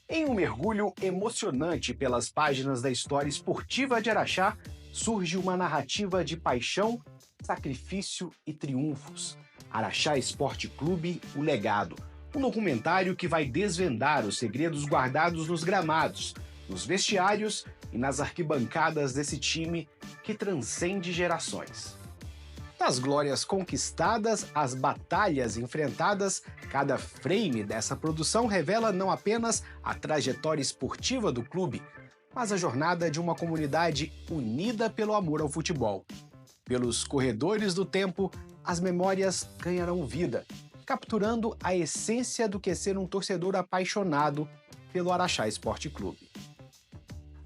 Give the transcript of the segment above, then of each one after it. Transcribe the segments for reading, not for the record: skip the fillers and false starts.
Em um mergulho emocionante pelas páginas da história esportiva de Araxá, surge uma narrativa de paixão, sacrifício e triunfos. Araxá Esporte Clube, o legado. Um documentário que vai desvendar os segredos guardados nos gramados, nos vestiários e nas arquibancadas desse time que transcende gerações. Das glórias conquistadas às batalhas enfrentadas, cada frame dessa produção revela não apenas a trajetória esportiva do clube, mas a jornada de uma comunidade unida pelo amor ao futebol. Pelos corredores do tempo, as memórias ganharão vida, capturando a essência do que é ser um torcedor apaixonado pelo Araxá Esporte Clube.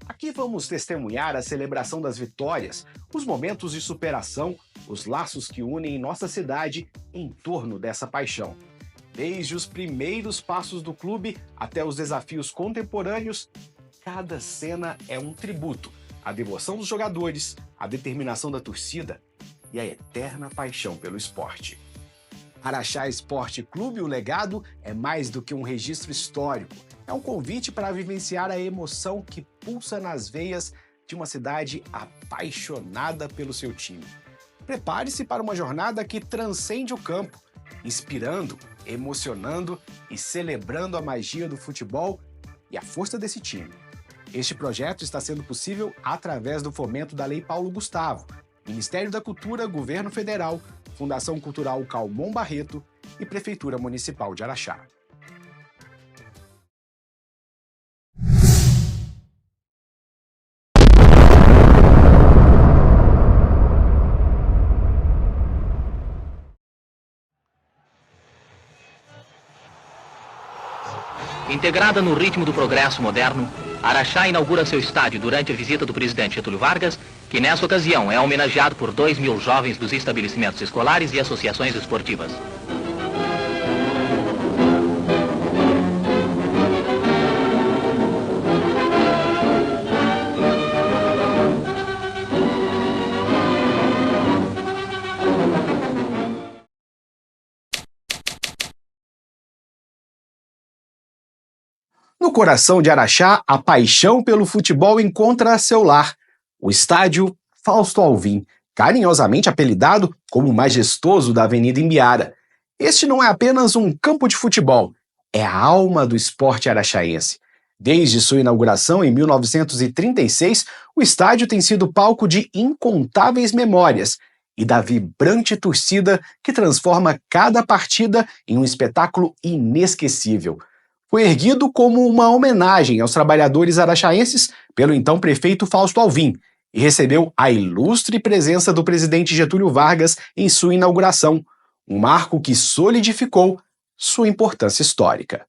Aqui vamos testemunhar a celebração das vitórias, os momentos de superação, os laços que unem nossa cidade em torno dessa paixão. Desde os primeiros passos do clube até os desafios contemporâneos, cada cena é um tributo à devoção dos jogadores, à determinação da torcida e à eterna paixão pelo esporte. Araxá Esporte Clube, o legado, é mais do que um registro histórico. É um convite para vivenciar a emoção que pulsa nas veias de uma cidade apaixonada pelo seu time. Prepare-se para uma jornada que transcende o campo, inspirando, emocionando e celebrando a magia do futebol e a força desse time. Este projeto está sendo possível através do fomento da Lei Paulo Gustavo, Ministério da Cultura, Governo Federal, Fundação Cultural Calmon Barreto e Prefeitura Municipal de Araxá. Integrada no ritmo do progresso moderno, Araxá inaugura seu estádio durante a visita do presidente Getúlio Vargas, que nessa ocasião é homenageado por 2.000 jovens dos estabelecimentos escolares e associações esportivas. No coração de Araxá, a paixão pelo futebol encontra seu lar, o estádio Fausto Alvim, carinhosamente apelidado como o majestoso da Avenida Imbiara. Este não é apenas um campo de futebol, é a alma do esporte araxaense. Desde sua inauguração em 1936, o estádio tem sido palco de incontáveis memórias e da vibrante torcida que transforma cada partida em um espetáculo inesquecível. Foi erguido como uma homenagem aos trabalhadores araxaenses pelo então prefeito Fausto Alvim e recebeu a ilustre presença do presidente Getúlio Vargas em sua inauguração, um marco que solidificou sua importância histórica.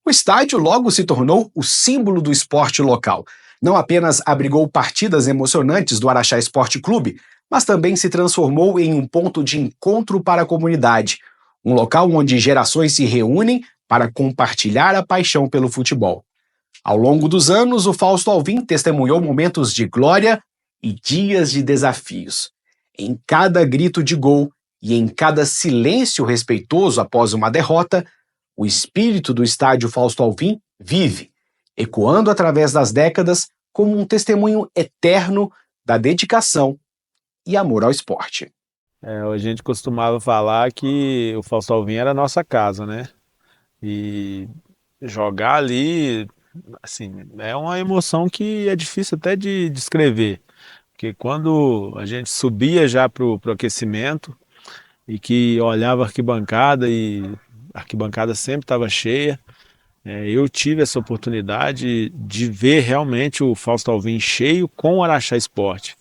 O estádio logo se tornou o símbolo do esporte local. Não apenas abrigou partidas emocionantes do Araxá Esporte Clube, mas também se transformou em um ponto de encontro para a comunidade, um local onde gerações se reúnem para compartilhar a paixão pelo futebol. Ao longo dos anos, o Fausto Alvim testemunhou momentos de glória e dias de desafios. Em cada grito de gol e em cada silêncio respeitoso após uma derrota, o espírito do estádio Fausto Alvim vive, ecoando através das décadas como um testemunho eterno da dedicação e amor ao esporte. A gente costumava falar que o Fausto Alvim era a nossa casa, né? E jogar ali, assim, é uma emoção que é difícil até de descrever, porque quando a gente subia já pro aquecimento e que olhava a arquibancada e a arquibancada sempre estava cheia, eu tive essa oportunidade de ver realmente o Fausto Alvim cheio com o Araxá Esporte.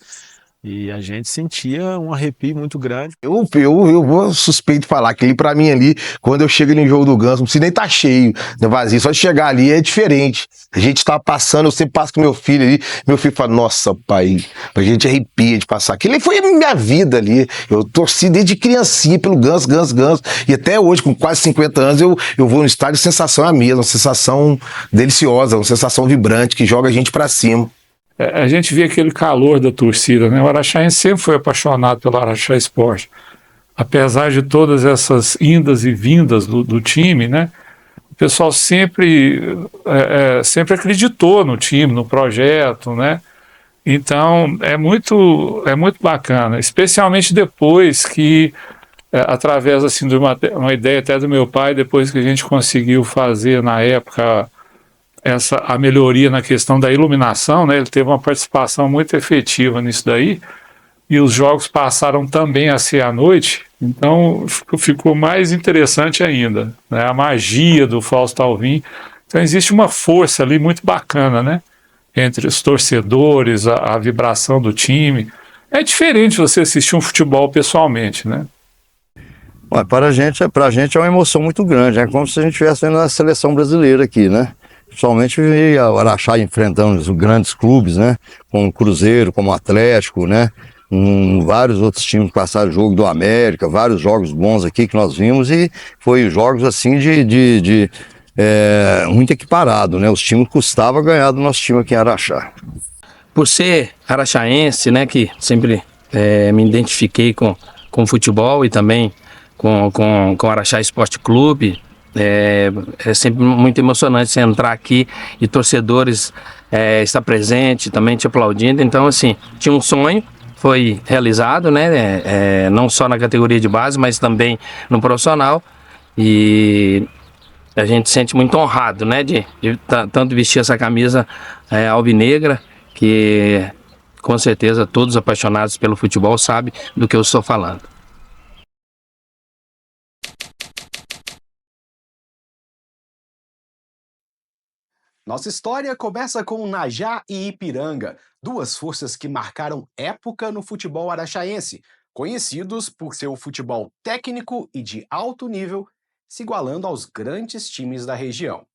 E a gente sentia um arrepio muito grande. Eu vou suspeito de falar que ali pra mim ali, quando eu chego ali no jogo do Ganso, não precisa nem tá cheio, né, vazio, só de chegar ali é diferente. A gente tá passando, eu sempre passo com meu filho ali, meu filho fala, nossa pai, a gente arrepia de passar. Aquilo foi a minha vida ali, eu torci desde criancinha pelo Ganso, e até hoje, com quase 50 anos, eu vou no estádio, a sensação é a mesma, uma sensação deliciosa, uma sensação vibrante, que joga a gente pra cima. A gente vê aquele calor da torcida, né? O araxaense sempre foi apaixonado pelo Araxá Esporte. Apesar de todas essas indas e vindas do time, né? o pessoal sempre acreditou no time, no projeto, né? Então é muito bacana, especialmente depois que, através assim, de uma ideia até do meu pai, depois que a gente conseguiu fazer na época a melhoria na questão da iluminação, né? Ele teve uma participação muito efetiva nisso daí, e os jogos passaram também a ser à noite, então ficou mais interessante ainda, né? A magia do Fausto Alvim. Então existe uma força ali muito bacana, né? Entre os torcedores, a vibração do time. É diferente você assistir um futebol pessoalmente, né? Olha, para a gente é uma emoção muito grande, é como se a gente estivesse vendo a seleção brasileira aqui, né? Principalmente ver o Araxá enfrentando os grandes clubes, né? Como o Cruzeiro, como o Atlético, né? Vários outros times passaram, o jogo do América, vários jogos bons aqui que nós vimos, e foi jogos assim muito equiparado, né? Os times custavam ganhar do nosso time aqui em Araxá. Por ser araxaense, né, que sempre me identifiquei com o futebol e também com o Araxá Esporte Clube, é sempre muito emocionante você entrar aqui e torcedores estar presente, também te aplaudindo. Então, assim, tinha um sonho, foi realizado, né, não só na categoria de base, mas também no profissional, e a gente se sente muito honrado, né, de tanto vestir essa camisa alvinegra, que com certeza todos apaixonados pelo futebol sabem do que eu estou falando. Nossa história começa com Najá e Ipiranga, duas forças que marcaram época no futebol araxaense, conhecidos por seu futebol técnico e de alto nível, se igualando aos grandes times da região.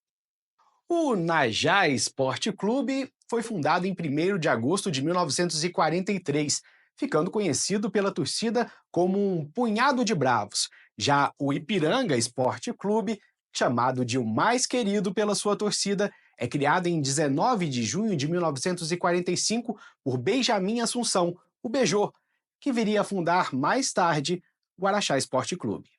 O Najá Esporte Clube foi fundado em 1º de agosto de 1943, ficando conhecido pela torcida como um punhado de bravos. Já o Ipiranga Esporte Clube, chamado de o mais querido pela sua torcida, é criado em 19 de junho de 1945 por Benjamin Assunção, o Beijô, que viria a fundar mais tarde o Araxá Esporte Clube.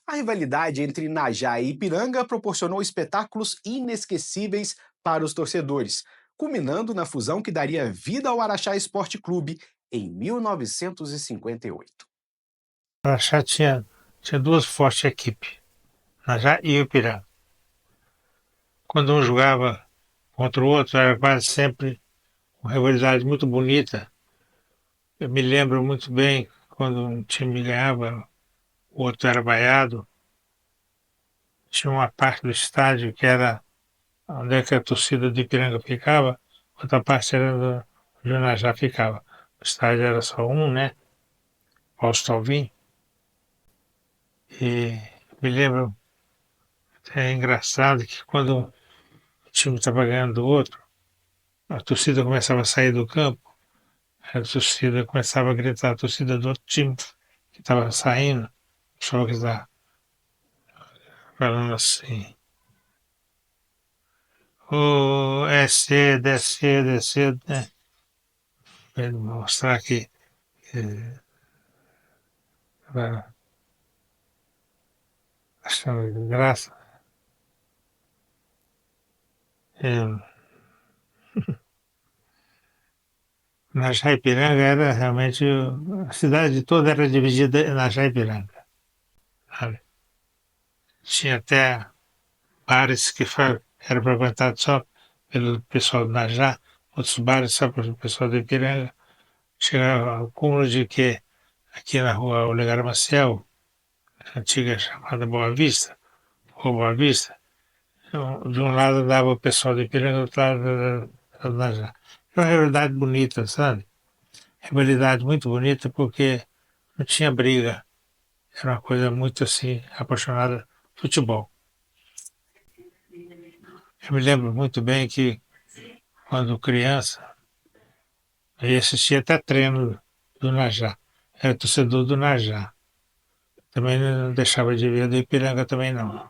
A rivalidade entre Najá e Ipiranga proporcionou espetáculos inesquecíveis para os torcedores, culminando na fusão que daria vida ao Araxá Esporte Clube em 1958. O Araxá tinha duas fortes equipes, Najá e Ipiranga. Quando um jogava contra o outro, era quase sempre uma rivalidade muito bonita. Eu me lembro muito bem quando um time ganhava, o outro era vaiado. Tinha uma parte do estádio que era onde é que a torcida de Ipiranga ficava, outra parte era onde o Najá ficava. O estádio era só um, né? Fausto Alvim. E me lembro, é engraçado que quando o time estava ganhando do outro, a torcida começava a sair do campo, a torcida começava a gritar, a torcida do outro time que estava saindo, o pessoal que estava falando assim: "Ô, é cedo, né?" Para mostrar que estava achando graça. Najá e Ipiranga era realmente, a cidade toda era dividida em Najá e Ipiranga, sabe? Tinha até bares que eram frequentados só pelo pessoal do Najá, outros bares só pelo pessoal do Ipiranga. Chegava ao cúmulo de que aqui na rua Olegário Maciel, antiga chamada Boa Vista, Rua Boa Vista, de um lado dava o pessoal do Ipiranga, do outro lado do Najá. É uma rivalidade bonita, sabe? Rivalidade muito bonita porque não tinha briga. Era uma coisa muito assim, apaixonada por futebol. Eu me lembro muito bem que, quando criança, eu ia assistir até treino do Najá. Era torcedor do Najá. Também não deixava de ver do Ipiranga também não.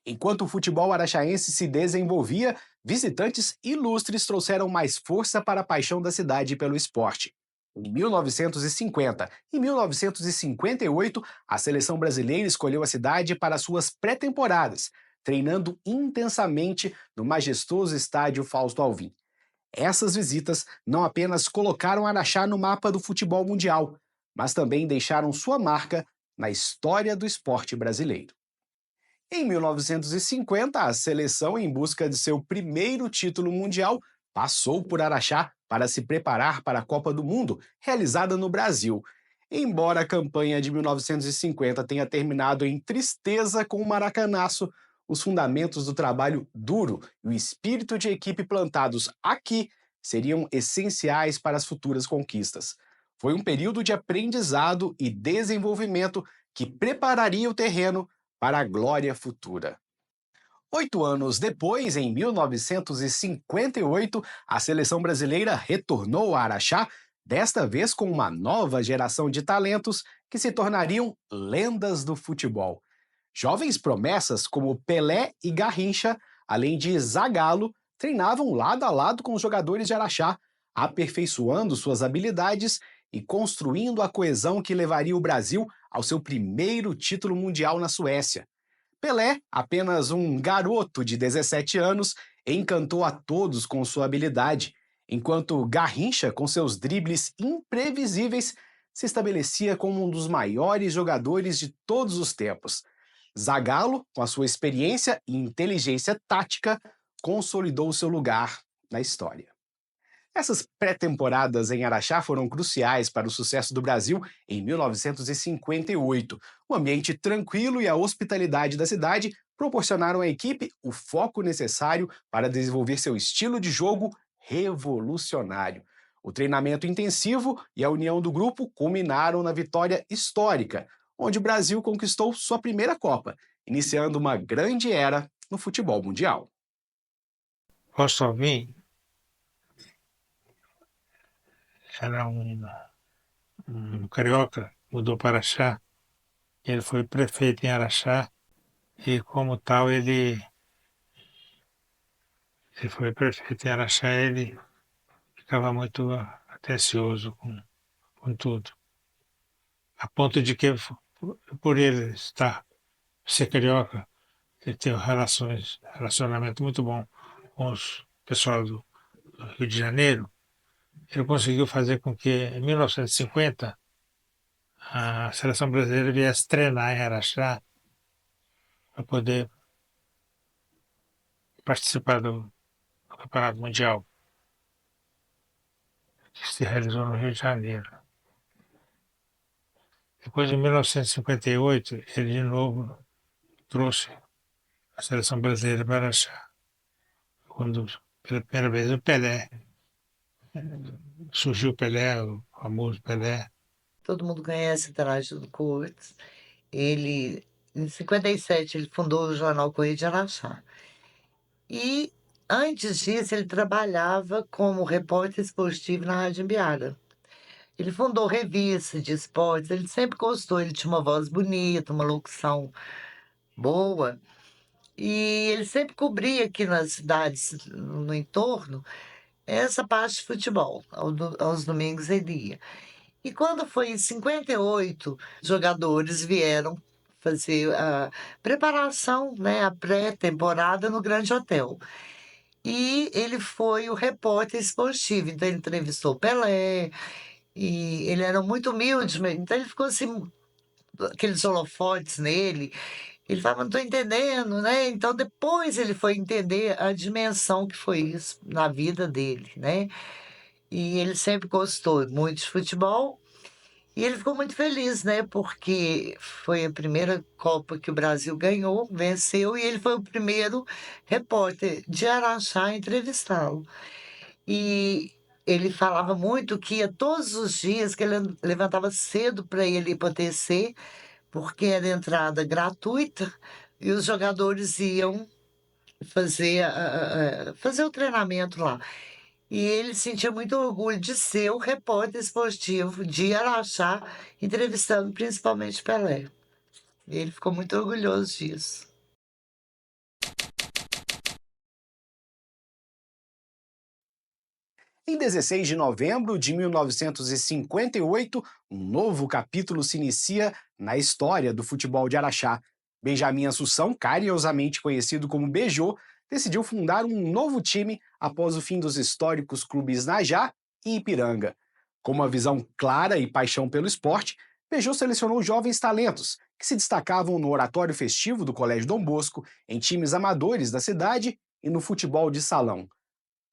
Enquanto o futebol araxaense se desenvolvia, visitantes ilustres trouxeram mais força para a paixão da cidade pelo esporte. em 1950. Em 1958, a seleção brasileira escolheu a cidade para suas pré-temporadas, treinando intensamente no majestoso estádio Fausto Alvim. Essas visitas não apenas colocaram Araxá no mapa do futebol mundial, mas também deixaram sua marca na história do esporte brasileiro. Em 1950, a seleção, em busca de seu primeiro título mundial, passou por Araxá para se preparar para a Copa do Mundo, realizada no Brasil. Embora a campanha de 1950 tenha terminado em tristeza com o maracanaço, os fundamentos do trabalho duro e o espírito de equipe plantados aqui seriam essenciais para as futuras conquistas. Foi um período de aprendizado e desenvolvimento que prepararia o terreno para a glória futura. 8 anos depois, em 1958, a seleção brasileira retornou a Araxá, desta vez com uma nova geração de talentos que se tornariam lendas do futebol. Jovens promessas como Pelé e Garrincha, além de Zagallo, treinavam lado a lado com os jogadores de Araxá, aperfeiçoando suas habilidades e construindo a coesão que levaria o Brasil ao seu primeiro título mundial na Suécia. Pelé, apenas um garoto de 17 anos, encantou a todos com sua habilidade, enquanto Garrincha, com seus dribles imprevisíveis, se estabelecia como um dos maiores jogadores de todos os tempos. Zagallo, com a sua experiência e inteligência tática, consolidou seu lugar na história. Essas pré-temporadas em Araxá foram cruciais para o sucesso do Brasil em 1958. O ambiente tranquilo e a hospitalidade da cidade proporcionaram à equipe o foco necessário para desenvolver seu estilo de jogo revolucionário. O treinamento intensivo e a união do grupo culminaram na vitória histórica, onde o Brasil conquistou sua primeira Copa, iniciando uma grande era no futebol mundial. Fausto Alvim era um carioca, mudou para Araxá. Ele foi prefeito em Araxá e, como tal, ele foi prefeito em Araxá. Ele ficava muito atencioso com tudo, a ponto de que, por ele ser carioca, ele tem relacionamento muito bom com os pessoal do Rio de Janeiro. Ele conseguiu fazer com que, em 1950, a seleção brasileira viesse treinar em Araxá para poder participar do Campeonato Mundial, que se realizou no Rio de Janeiro. Depois, em 1958, ele de novo trouxe a seleção brasileira para Araxá, quando, pela primeira vez, o Pelé. Surgiu o Pelé, o famoso Pelé. Todo mundo conhece Tarágio Cortes. Ele, em 57, ele fundou o jornal Correio de Araxá. E, antes disso, ele trabalhava como repórter esportivo na Rádio Imbirara. Ele fundou revista de esportes, ele sempre gostou, ele tinha uma voz bonita, uma locução boa. E ele sempre cobria aqui nas cidades no entorno essa parte de futebol. Aos domingos ele ia. E quando foi em 58, jogadores vieram fazer a preparação, né, a pré-temporada no Grande Hotel. E ele foi o repórter esportivo, então ele entrevistou Pelé, e ele era muito humilde, então ele ficou assim, aqueles holofotes nele. Ele falava, não estou entendendo, né? Então depois ele foi entender a dimensão que foi isso na vida dele, né? E ele sempre gostou muito de futebol. E ele ficou muito feliz, né? Porque foi a primeira Copa que o Brasil ganhou, venceu, e ele foi o primeiro repórter de Araxá a entrevistá-lo. E ele falava muito que ia todos os dias, que ele levantava cedo para ele ir para o TC, porque era entrada gratuita, e os jogadores iam fazer o treinamento lá. E ele sentia muito orgulho de ser o repórter esportivo de Araxá, entrevistando principalmente Pelé. E ele ficou muito orgulhoso disso. Em 16 de novembro de 1958, um novo capítulo se inicia na história do futebol de Araxá. Benjamin Assunção, carinhosamente conhecido como Bejô, decidiu fundar um novo time após o fim dos históricos clubes Najá e Ipiranga. Com uma visão clara e paixão pelo esporte, Bejô selecionou jovens talentos que se destacavam no oratório festivo do Colégio Dom Bosco, em times amadores da cidade e no futebol de salão.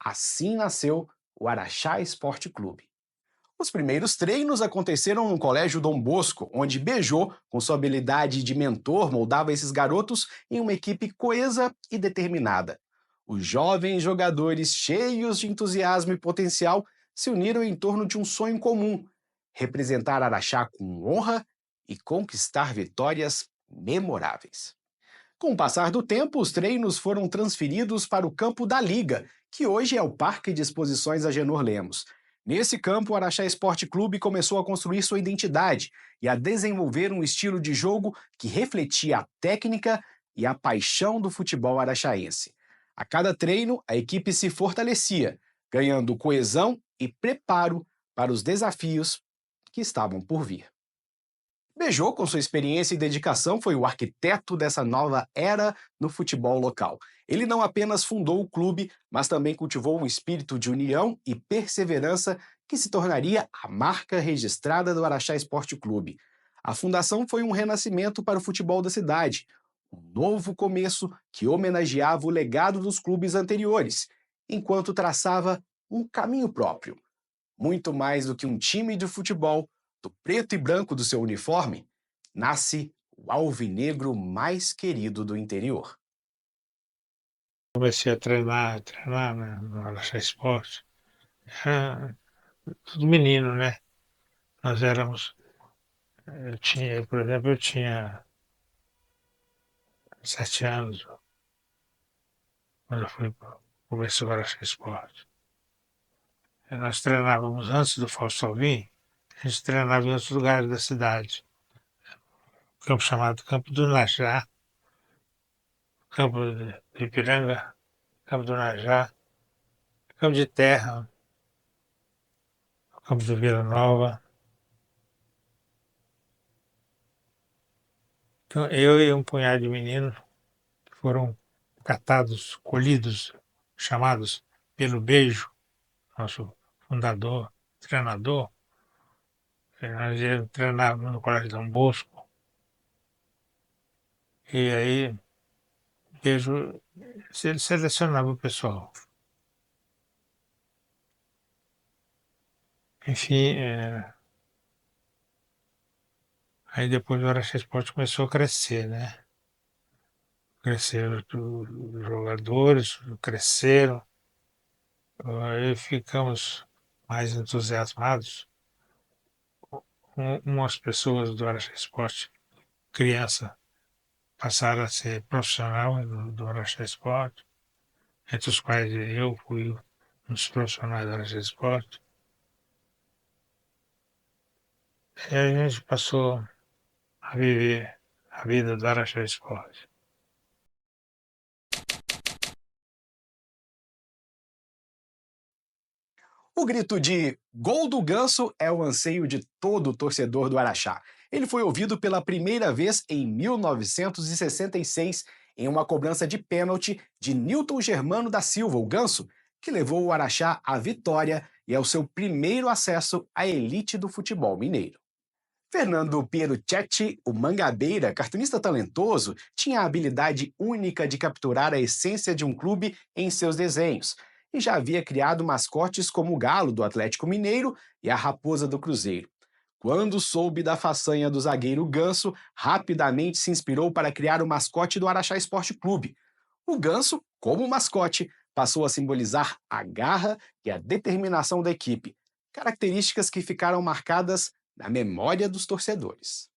Assim nasceu o Araxá Esporte Clube. Os primeiros treinos aconteceram no Colégio Dom Bosco, onde Bejô, com sua habilidade de mentor, moldava esses garotos em uma equipe coesa e determinada. Os jovens jogadores, cheios de entusiasmo e potencial, se uniram em torno de um sonho comum: representar Araxá com honra e conquistar vitórias memoráveis. Com o passar do tempo, os treinos foram transferidos para o campo da Liga, que hoje é o Parque de Exposições Agenor Lemos. Nesse campo, o Araxá Esporte Clube começou a construir sua identidade e a desenvolver um estilo de jogo que refletia a técnica e a paixão do futebol araxaense. A cada treino, a equipe se fortalecia, ganhando coesão e preparo para os desafios que estavam por vir. Bejô, com sua experiência e dedicação, foi o arquiteto dessa nova era no futebol local. Ele não apenas fundou o clube, mas também cultivou um espírito de união e perseverança que se tornaria a marca registrada do Araxá Esporte Clube. A fundação foi um renascimento para o futebol da cidade, um novo começo que homenageava o legado dos clubes anteriores, enquanto traçava um caminho próprio. Muito mais do que um time de futebol, do preto e branco do seu uniforme, nasce o alvinegro mais querido do interior. Comecei a treinar né, no Araxá Esporte. Era tudo menino, né? Nós éramos. Por exemplo, eu tinha 7 anos quando eu comecei o Araxá Esporte. Nós treinávamos antes do Fausto Alvim, a gente treinava em outros lugares da cidade. Um campo chamado Campo do Najá, Campo de Ipiranga, Campo do Najá, Campo de Terra, Campo de Vila Nova. Então, eu e um punhado de meninos foram catados, colhidos, chamados pelo Beijo, nosso fundador, treinador. Nós treinávamos no Colégio Dom Bosco. E aí, Beijo selecionava o pessoal. Enfim, aí depois o Araxá Esporte começou a crescer, né? Cresceram os jogadores, cresceram. Aí ficamos mais entusiasmados. Umas pessoas do Araxá Esporte, criança, passaram a ser profissional do Araxá Esporte, entre os quais eu fui um dos profissionais do Araxá Esporte. E a gente passou a viver a vida do Araxá Esporte. O grito de "Gol do Ganso" é o anseio de todo torcedor do Araxá. Ele foi ouvido pela primeira vez em 1966, em uma cobrança de pênalti de Nilton Germano da Silva, o Ganso, que levou o Araxá à vitória e ao seu primeiro acesso à elite do futebol mineiro. Fernando Pieruccetti, o Mangabeira, cartunista talentoso, tinha a habilidade única de capturar a essência de um clube em seus desenhos, e já havia criado mascotes como o Galo do Atlético Mineiro e a Raposa do Cruzeiro. Quando soube da façanha do zagueiro Ganso, rapidamente se inspirou para criar o mascote do Araxá Esporte Clube. O Ganso, como mascote, passou a simbolizar a garra e a determinação da equipe, características que ficaram marcadas na memória dos torcedores.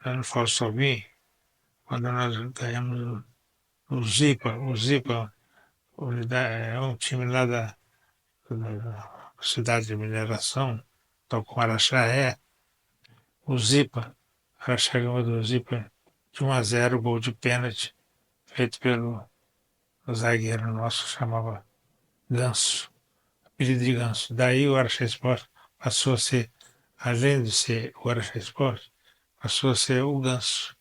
Lá no Fausto Alvim, quando nós ganhamos o Zipa é um time lá da cidade de mineração, tal como Araxá o Zipa, Araxá ganhou do Zipa de 1-0, gol de pênalti, feito pelo zagueiro nosso, chamava Ganso, apelido de Ganso. Daí o Araxá Esporte passou a ser, além de ser o Araxá Esporte, passou a ser o Ganso.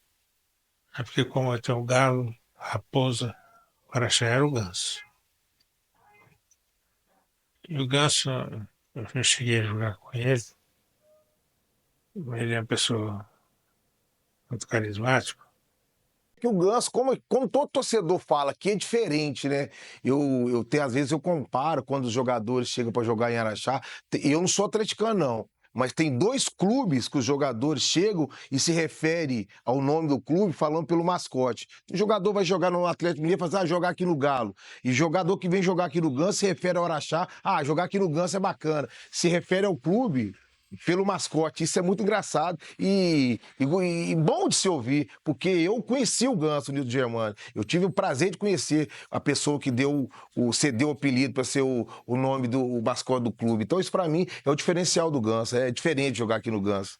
É porque como tem o galo, a raposa, o Araxá era o Ganso. E o Ganso, eu já cheguei a jogar com ele. Ele é uma pessoa muito carismática. Que o Ganso, como todo torcedor fala, que é diferente, né? Às vezes eu comparo quando os jogadores chegam para jogar em Araxá. Eu não sou atleticano, não. Mas tem 2 clubes que os jogadores chegam e se refere ao nome do clube falando pelo mascote. O jogador vai jogar no Atlético Mineiro e fala, jogar aqui no Galo. E jogador que vem jogar aqui no Ganso se refere ao Araxá. Jogar aqui no Ganso é bacana. Se refere ao clube pelo mascote. Isso é muito engraçado e bom de se ouvir, porque eu conheci o Ganso, o Nildo Germano. Eu tive o prazer de conhecer a pessoa que cedeu o apelido para ser o nome do mascote do clube. Então isso para mim é o diferencial do Ganso. É diferente jogar aqui no Ganso.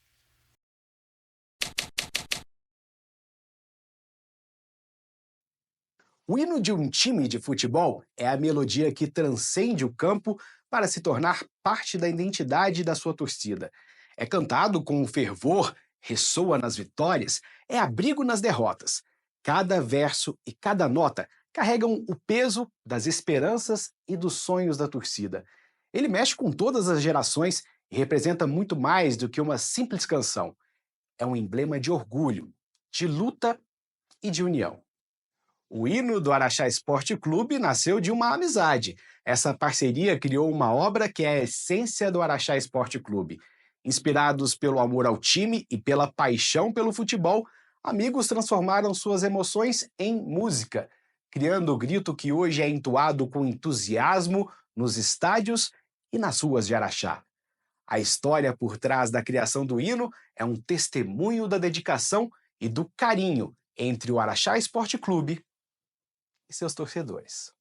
O hino de um time de futebol é a melodia que transcende o campo para se tornar parte da identidade da sua torcida. É cantado com fervor, ressoa nas vitórias, é abrigo nas derrotas. Cada verso e cada nota carregam o peso das esperanças e dos sonhos da torcida. Ele mexe com todas as gerações e representa muito mais do que uma simples canção. É um emblema de orgulho, de luta e de união. O hino do Araxá Esporte Clube nasceu de uma amizade. Essa parceria criou uma obra que é a essência do Araxá Esporte Clube. Inspirados pelo amor ao time e pela paixão pelo futebol, amigos transformaram suas emoções em música, criando o grito que hoje é entoado com entusiasmo nos estádios e nas ruas de Araxá. A história por trás da criação do hino é um testemunho da dedicação e do carinho entre o Araxá Esporte Clube e seus torcedores.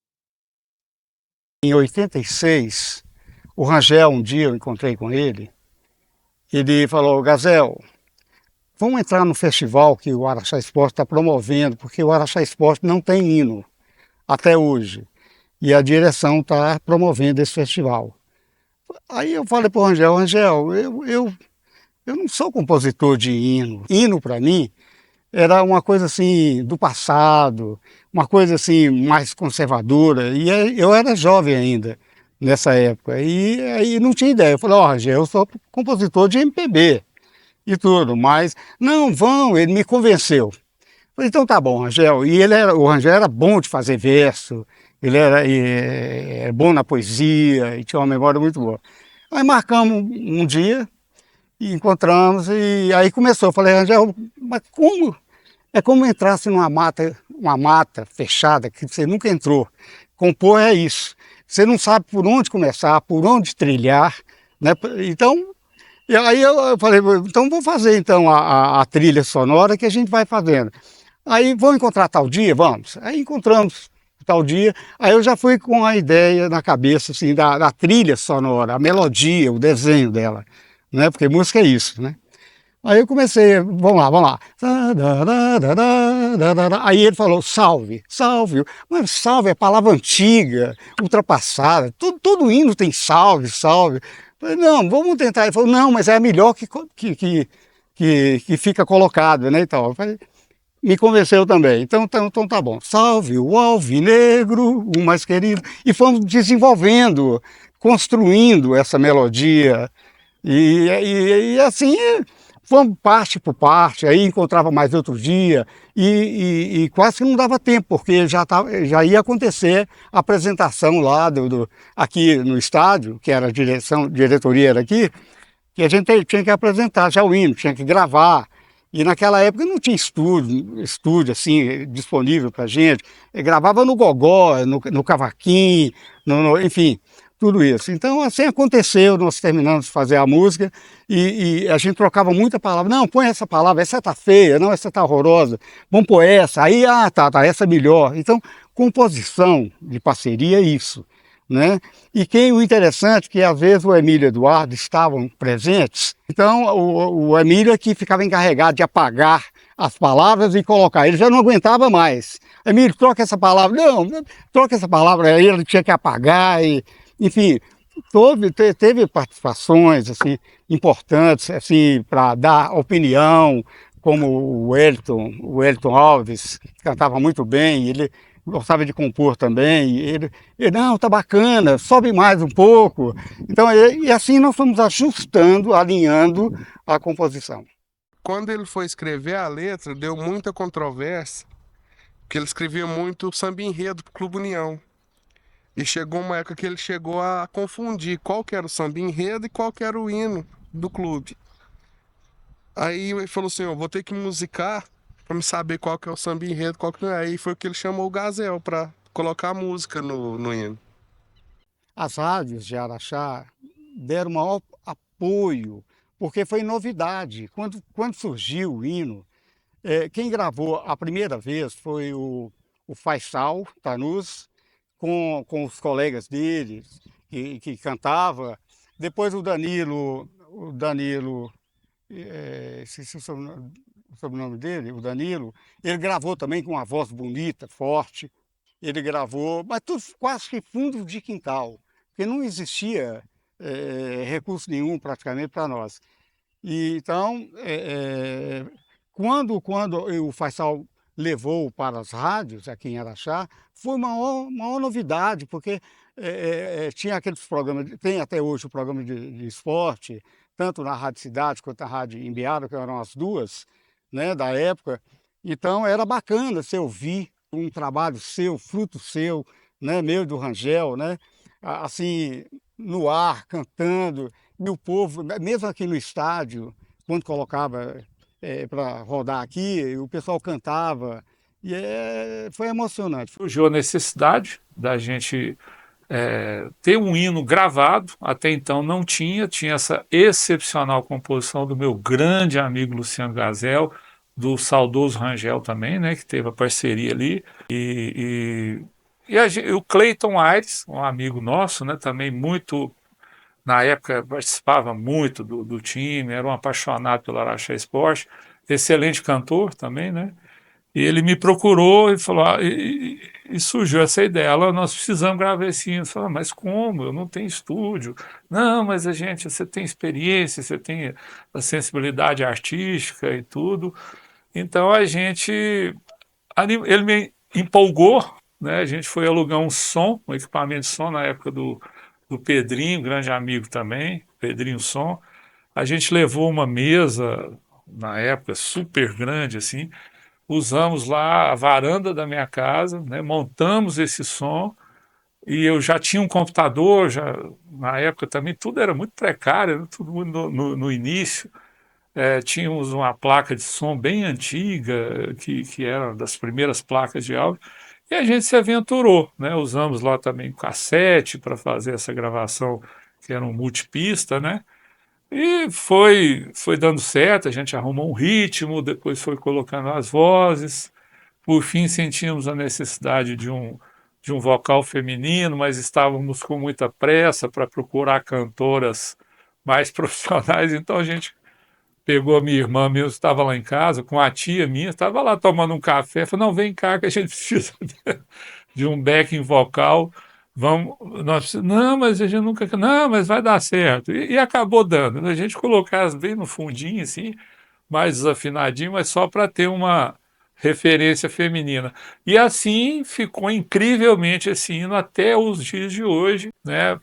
Em 86, o Rangel, um dia eu encontrei com ele falou, Gazel, vamos entrar no festival que o Araxá Esporte está promovendo, porque o Araxá Esporte não tem hino até hoje, e a direção está promovendo esse festival. Aí eu falei para o Rangel, eu não sou compositor de hino. Hino, para mim, era uma coisa assim do passado, uma coisa assim mais conservadora, e eu era jovem ainda nessa época, e aí não tinha ideia. Eu falei, Rangel, eu sou compositor de MPB e tudo, mas não, ele me convenceu. Eu falei, então tá bom, Rangel. E o Rangel era bom de fazer verso, ele era bom na poesia e tinha uma memória muito boa. Aí marcamos um dia, e encontramos, e aí começou. Eu falei, Rangel, mas como? É como entrasse numa mata fechada que você nunca entrou. Compor é isso. Você não sabe por onde começar, por onde trilhar, né? Então, e aí eu falei, então vamos fazer então a trilha sonora que a gente vai fazendo. Aí vamos encontrar tal dia? Vamos. Aí encontramos tal dia. Aí eu já fui com a ideia na cabeça assim, da trilha sonora, a melodia, o desenho dela, né? Porque música é isso, né? Aí eu comecei, vamos lá. Aí ele falou, salve. Mas salve é palavra antiga, ultrapassada. Todo hino tem salve. Eu falei, não, vamos tentar. Ele falou, não, mas é a melhor que fica colocado, né? Então, eu falei, me convenceu também. Então tá bom. Salve o alvinegro, o mais querido. E fomos desenvolvendo, construindo essa melodia. E assim... Fomos parte por parte, aí encontrava mais outro dia e quase que não dava tempo, porque já ia acontecer a apresentação lá aqui no estádio, que era a diretoria era aqui, que a gente tinha que apresentar já o hino, tinha que gravar. E naquela época não tinha estúdio assim, disponível para gente. Eu gravava no gogó, no cavaquinho, enfim... tudo isso. Então, assim aconteceu, nós terminamos de fazer a música e a gente trocava muita palavra. Não, põe essa palavra, essa tá feia, não, essa tá horrorosa. Vamos pôr essa. Aí, tá, essa é melhor. Então, composição de parceria é isso, né? E o interessante é que, às vezes, o Emílio e o Eduardo estavam presentes. Então, o Emílio aqui ficava encarregado de apagar as palavras e colocar. Ele já não aguentava mais. Emílio, troca essa palavra. Não, troca essa palavra. Aí ele tinha que apagar, enfim, teve participações assim, importantes assim, para dar opinião, como o Wellington Alves, que cantava muito bem, ele gostava de compor também, ele não, tá bacana, sobe mais um pouco. Então, e assim nós fomos ajustando, alinhando a composição. Quando ele foi escrever a letra, deu muita controvérsia, porque ele escrevia muito samba enredo pro Clube União. E chegou uma época que ele chegou a confundir qual que era o samba enredo e qual que era o hino do clube. Aí ele falou assim, eu vou ter que musicar para me saber qual que é o samba enredo, qual que não é. Aí foi que ele chamou o Gazel para colocar a música no hino. As rádios de Araxá deram maior apoio, porque foi novidade. Quando surgiu o hino, quem gravou a primeira vez foi o Faisal Tanus, com os colegas dele, que cantava. Depois o Danilo, esqueci o sobrenome dele, o Danilo, ele gravou também com uma voz bonita, forte. Ele gravou, mas tudo quase que fundo de quintal, porque não existia recurso nenhum praticamente para nós. E, então, quando o Faisal levou para as rádios aqui em Araxá, foi uma maior novidade, porque tinha aqueles programas, tem até hoje o programa de esporte, tanto na Rádio Cidade quanto na Rádio Imbiara, que eram as duas, né, da época. Então era bacana você ouvir um trabalho seu, fruto seu, né, meu e do Rangel, né, assim, no ar, cantando, e o povo, mesmo aqui no estádio, quando colocava para rodar aqui, o pessoal cantava, e foi emocionante. Surgiu a necessidade da gente ter um hino gravado, até então não tinha essa excepcional composição do meu grande amigo Luciano Gazel, do saudoso Rangel também, né, que teve a parceria ali, e o Cleiton Aires, um amigo nosso, né, também muito, na época participava muito do time, era um apaixonado pelo Araxá Esporte, excelente cantor também, né, e ele me procurou e falou, e surgiu essa ideia, nós precisamos gravar esse hino. Eu falei, mas como? Eu não tenho estúdio. Não, mas você tem experiência, você tem a sensibilidade artística e tudo. Então ele me empolgou, né? A gente foi alugar um equipamento de som na época do Pedrinho, grande amigo também, Pedrinho Som. A gente levou uma mesa, na época, super grande, assim, usamos lá a varanda da minha casa, né, montamos esse som, e eu já tinha um computador, na época também tudo era muito precário, né, tudo no início. Tínhamos uma placa de som bem antiga, que era das primeiras placas de áudio, e a gente se aventurou, né? Usamos lá também cassete para fazer essa gravação, que era um multipista, né? E foi dando certo, a gente arrumou um ritmo, depois foi colocando as vozes, por fim sentimos a necessidade de um vocal feminino, mas estávamos com muita pressa para procurar cantoras mais profissionais, então a gente pegou a minha irmã mesmo, estava lá em casa, com a tia minha, estava lá tomando um café, falou, não, vem cá que a gente precisa de um backing vocal, não, mas a gente nunca, não, mas vai dar certo, e acabou dando, a gente colocou elas bem no fundinho, assim, mais desafinadinho, mas só para ter uma referência feminina. E assim ficou incrivelmente esse hino até os dias de hoje, né?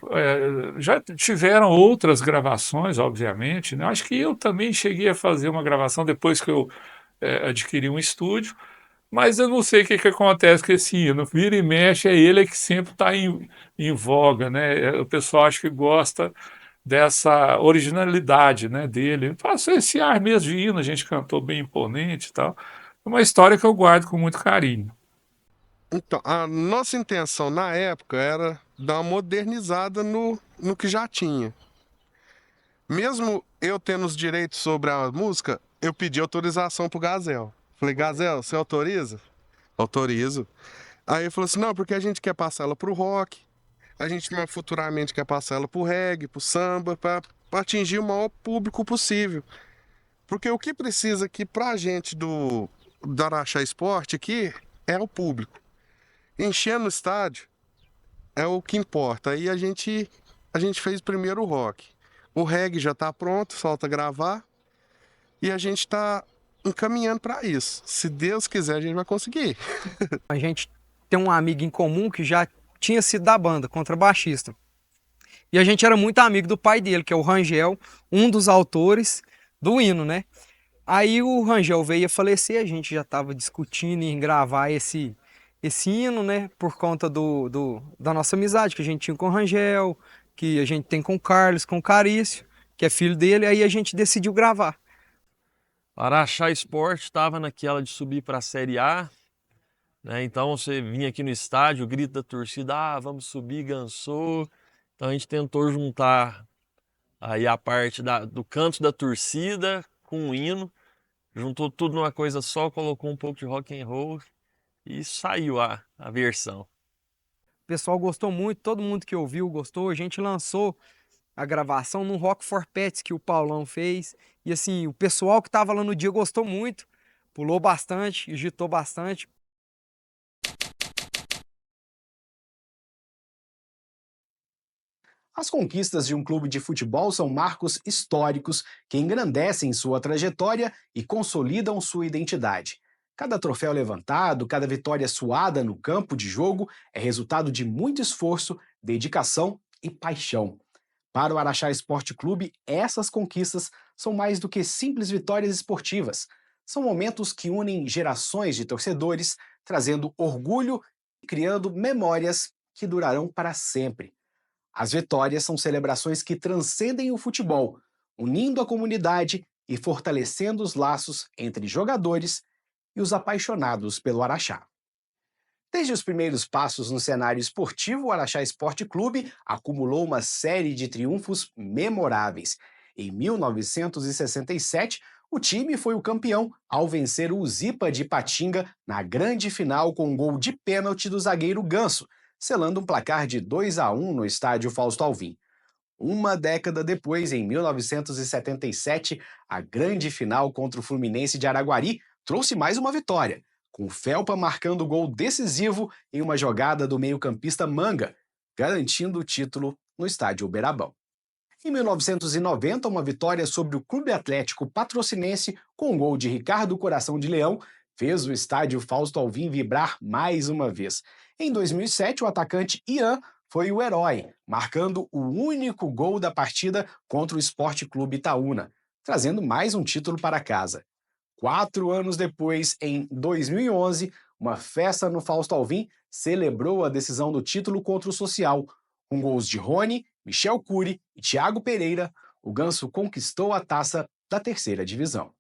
Já tiveram outras gravações, obviamente, né? Acho que eu também cheguei a fazer uma gravação depois que eu adquiri um estúdio, mas eu não sei o que acontece com esse hino. Vira e mexe, é ele que sempre está em voga, né? O pessoal acha que gosta dessa originalidade, né, dele. Passou esse ar mesmo de hino, a gente cantou bem imponente e tal. É uma história que eu guardo com muito carinho. Então, a nossa intenção na época era dar uma modernizada no que já tinha. Mesmo eu tendo os direitos sobre a música, eu pedi autorização pro Gazel. Falei, Gazel, você autoriza? Autorizo. Aí ele falou assim, não, porque a gente quer passar ela pro rock, a gente futuramente quer passar ela pro reggae, pro samba, para atingir o maior público possível. Porque o que precisa aqui pra gente do Araxá Esporte aqui é o público. Enchendo o estádio é o que importa. Aí a gente fez primeiro o rock. O reggae já tá pronto, falta gravar. E a gente tá encaminhando para isso. Se Deus quiser, a gente vai conseguir. A gente tem um amigo em comum que já tinha sido da banda, contrabaixista. E a gente era muito amigo do pai dele, que é o Rangel, um dos autores do hino, né? Aí o Rangel veio a falecer, a gente já estava discutindo em gravar esse hino, né? Por conta da nossa amizade que a gente tinha com o Rangel, que a gente tem com o Carlos, com o Carício, que é filho dele, aí a gente decidiu gravar. O Araxá Esporte estava naquela de subir para a Série A, né? Então você vinha aqui no estádio, o grito da torcida, vamos subir, Gansou. Então a gente tentou juntar aí a parte do canto da torcida com o hino, juntou tudo numa coisa só, colocou um pouco de rock and roll e saiu a versão. O pessoal gostou muito, todo mundo que ouviu gostou. A gente lançou a gravação no Rock for Pets que o Paulão fez. E assim, o pessoal que estava lá no dia gostou muito, pulou bastante, agitou bastante. As conquistas de um clube de futebol são marcos históricos que engrandecem sua trajetória e consolidam sua identidade. Cada troféu levantado, cada vitória suada no campo de jogo é resultado de muito esforço, dedicação e paixão. Para o Araxá Esporte Clube, essas conquistas são mais do que simples vitórias esportivas. São momentos que unem gerações de torcedores, trazendo orgulho e criando memórias que durarão para sempre. As vitórias são celebrações que transcendem o futebol, unindo a comunidade e fortalecendo os laços entre jogadores e os apaixonados pelo Araxá. Desde os primeiros passos no cenário esportivo, o Araxá Esporte Clube acumulou uma série de triunfos memoráveis. Em 1967, o time foi o campeão ao vencer o Zipa de Ipatinga na grande final com um gol de pênalti do zagueiro Ganso, selando um placar de 2-1 no estádio Fausto Alvim. Uma década depois, em 1977, a grande final contra o Fluminense de Araguari trouxe mais uma vitória, com o Felpa marcando o gol decisivo em uma jogada do meio-campista Manga, garantindo o título no estádio Uberabão. Em 1990, uma vitória sobre o Clube Atlético Patrocinense com um gol de Ricardo Coração de Leão fez o estádio Fausto Alvim vibrar mais uma vez. Em 2007, o atacante Ian foi o herói, marcando o único gol da partida contra o Esporte Clube Itaúna, trazendo mais um título para casa. 4 anos depois, em 2011, uma festa no Fausto Alvim celebrou a decisão do título contra o Social. Com gols de Rony, Michel Cury e Thiago Pereira, o Ganso conquistou a taça da terceira divisão.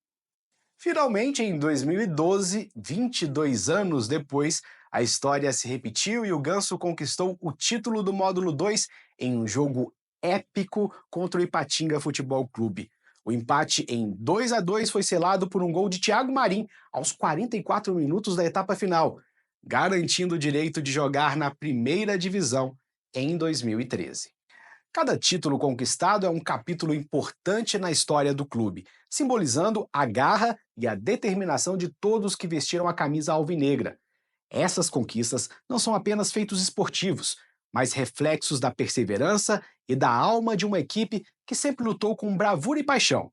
Finalmente, em 2012, 22 anos depois, a história se repetiu e o Ganso conquistou o título do Módulo 2 em um jogo épico contra o Ipatinga Futebol Clube. O empate em 2-2 foi selado por um gol de Thiago Marim aos 44 minutos da etapa final, garantindo o direito de jogar na primeira divisão em 2013. Cada título conquistado é um capítulo importante na história do clube, simbolizando a garra e a determinação de todos que vestiram a camisa alvinegra. Essas conquistas não são apenas feitos esportivos, mas reflexos da perseverança e da alma de uma equipe que sempre lutou com bravura e paixão,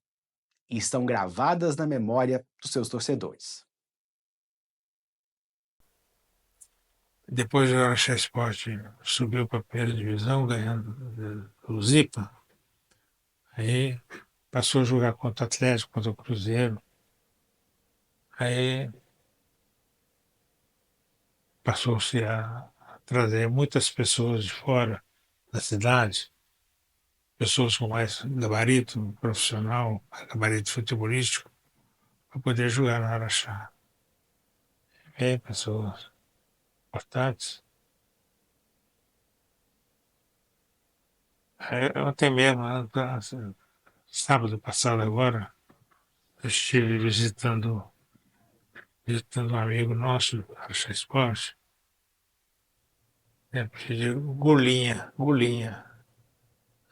e estão gravadas na memória dos seus torcedores. Depois o Araxá Esporte subiu para a primeira divisão, ganhando o Zipa. Aí passou a jogar contra o Atlético, contra o Cruzeiro. Aí passou-se a trazer muitas pessoas de fora da cidade, pessoas com mais gabarito profissional, gabarito futebolístico, para poder jogar no Araxá. Pessoas importantes. Ontem mesmo, sábado passado agora, eu estive visitando um amigo nosso do Araxá Esporte, de Golinha,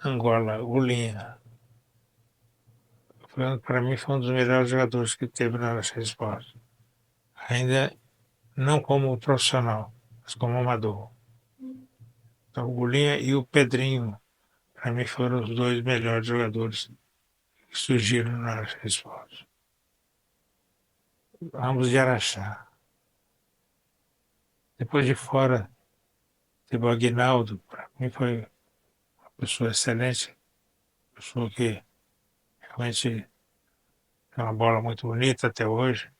Angola, Golinha. para mim, foi um dos melhores jogadores que teve na Araxá Esporte. Ainda não como profissional, mas como amador. Então, o Gulinha e o Pedrinho, para mim, foram os dois melhores jogadores que surgiram na Araxá Esporte. Ambos de Araxá. Depois de fora, teve o Aguinaldo, para mim foi uma pessoa excelente, pessoa que realmente tem uma bola muito bonita até hoje,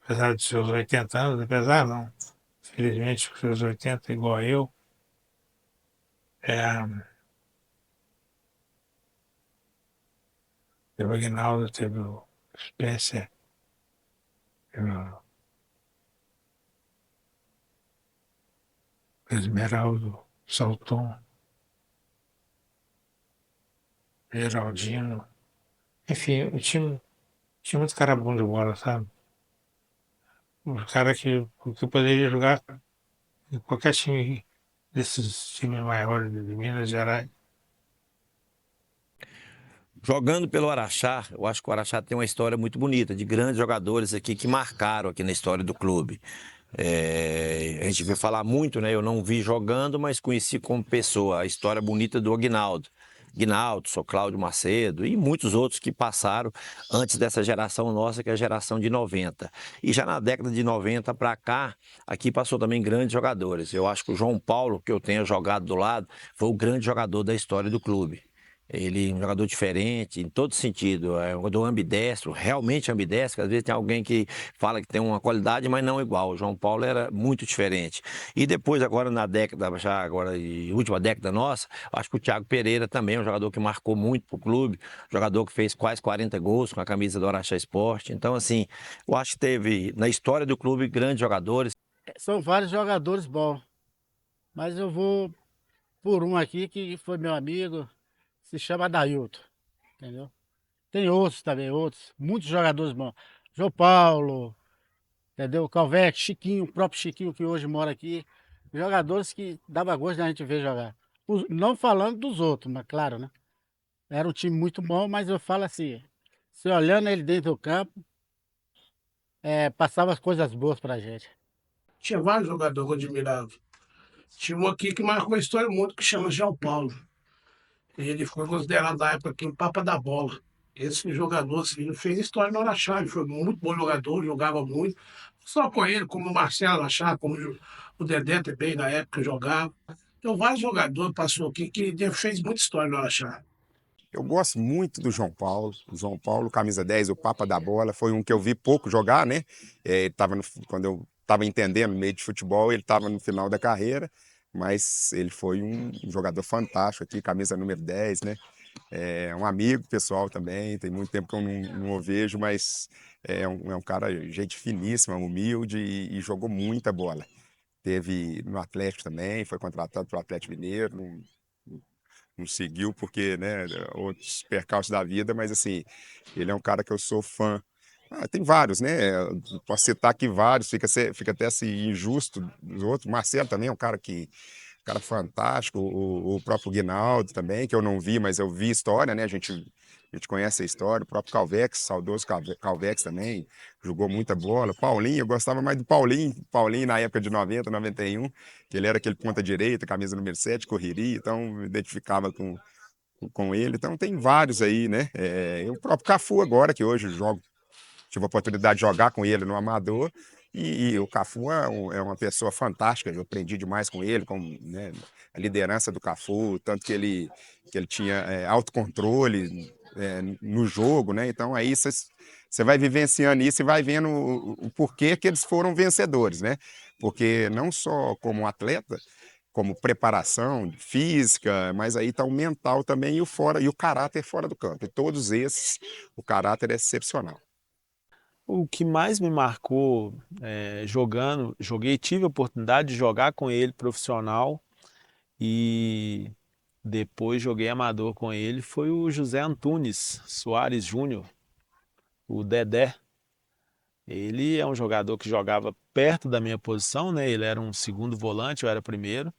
apesar de seus 80 anos, apesar não, felizmente com seus 80, igual a eu. Teve o Aguinaldo, teve o Spencer, teve o Esmeraldo, Salton, Geraldino. Enfim, o time tinha muito cara bom de bola, sabe? Um cara que poderia jogar em qualquer time desses times maiores de Minas Gerais. Jogando pelo Araxá, eu acho que o Araxá tem uma história muito bonita, de grandes jogadores aqui que marcaram aqui na história do clube. A gente vê falar muito, né? Eu não vi jogando, mas conheci como pessoa a história bonita do Aguinaldo. Aguinaldo, sou Cláudio Macedo e muitos outros que passaram antes dessa geração nossa, que é a geração de 90. E já na década de 90 para cá, aqui passou também grandes jogadores. Eu acho que o João Paulo, que eu tenho jogado do lado, foi o grande jogador da história do clube. Ele é um jogador diferente, em todo sentido, é um jogador ambidestro, realmente ambidestro, às vezes tem alguém que fala que tem uma qualidade, mas não igual. O João Paulo era muito diferente. E depois, agora na década, já agora, última década nossa, acho que o Thiago Pereira também é um jogador que marcou muito pro clube, jogador que fez quase 40 gols com a camisa do Araxá Esporte. Então, assim, eu acho que teve, na história do clube, grandes jogadores. São vários jogadores bons, mas eu vou por um aqui que foi meu amigo, se chama Adailton, entendeu? Tem outros também, outros, muitos jogadores bons. João Paulo, entendeu? Calvete, Chiquinho, o próprio Chiquinho que hoje mora aqui. Jogadores que dava gosto da gente ver jogar. Não falando dos outros, mas claro, né? Era um time muito bom, mas eu falo assim, se olhando ele dentro do campo, passava as coisas boas pra gente. Tinha vários jogadores que eu admirava. Tinha um aqui que marcou uma história muito, que chama João Paulo. Ele foi considerado na época aqui o Papa da Bola. Esse jogador assim, ele fez história no Araxá, ele foi muito bom jogador, jogava muito. Só com ele, como o Marcelo Araxá, como o Dedé também na época jogava. Então vários jogadores passou aqui que fez muita história no Araxá. Eu gosto muito do João Paulo. O João Paulo, camisa 10, o Papa da Bola, foi um que eu vi pouco jogar, né? Quando eu estava entendendo meio de futebol, ele estava no final da carreira, mas ele foi um jogador fantástico aqui, camisa número 10, né? É um amigo pessoal também, tem muito tempo que eu não o vejo, mas é um cara, gente finíssima, humilde e jogou muita bola. Teve no Atlético também, foi contratado para o Atlético Mineiro, não seguiu porque, né, outros percalços da vida, mas assim, ele é um cara que eu sou fã. Tem vários, né? Posso citar aqui vários, fica até assim injusto dos outros. Marcelo também é um cara fantástico, o próprio Guinaldo também, que eu não vi, mas eu vi história, né? A gente conhece a história, o próprio Calvex, saudoso Calvex também, jogou muita bola. Paulinho, eu gostava mais do Paulinho na época de 90, 91, que ele era aquele ponta direita, camisa número 7, correria, então me identificava com ele. Então tem vários aí, né? E o próprio Cafu agora, que hoje tive a oportunidade de jogar com ele no Amador, e o Cafu é uma pessoa fantástica, eu aprendi demais com ele, né, a liderança do Cafu, tanto que ele tinha autocontrole no jogo, né? Então aí você vai vivenciando isso e vai vendo o porquê que eles foram vencedores, né? Porque não só como atleta, como preparação física, mas aí está o mental também e o caráter fora do campo. E todos esses, o caráter é excepcional. O que mais me marcou tive a oportunidade de jogar com ele profissional e depois joguei amador com ele, foi o José Antunes Soares Júnior, o Dedé. Ele é um jogador que jogava perto da minha posição, né? Ele era um segundo volante, eu era primeiro.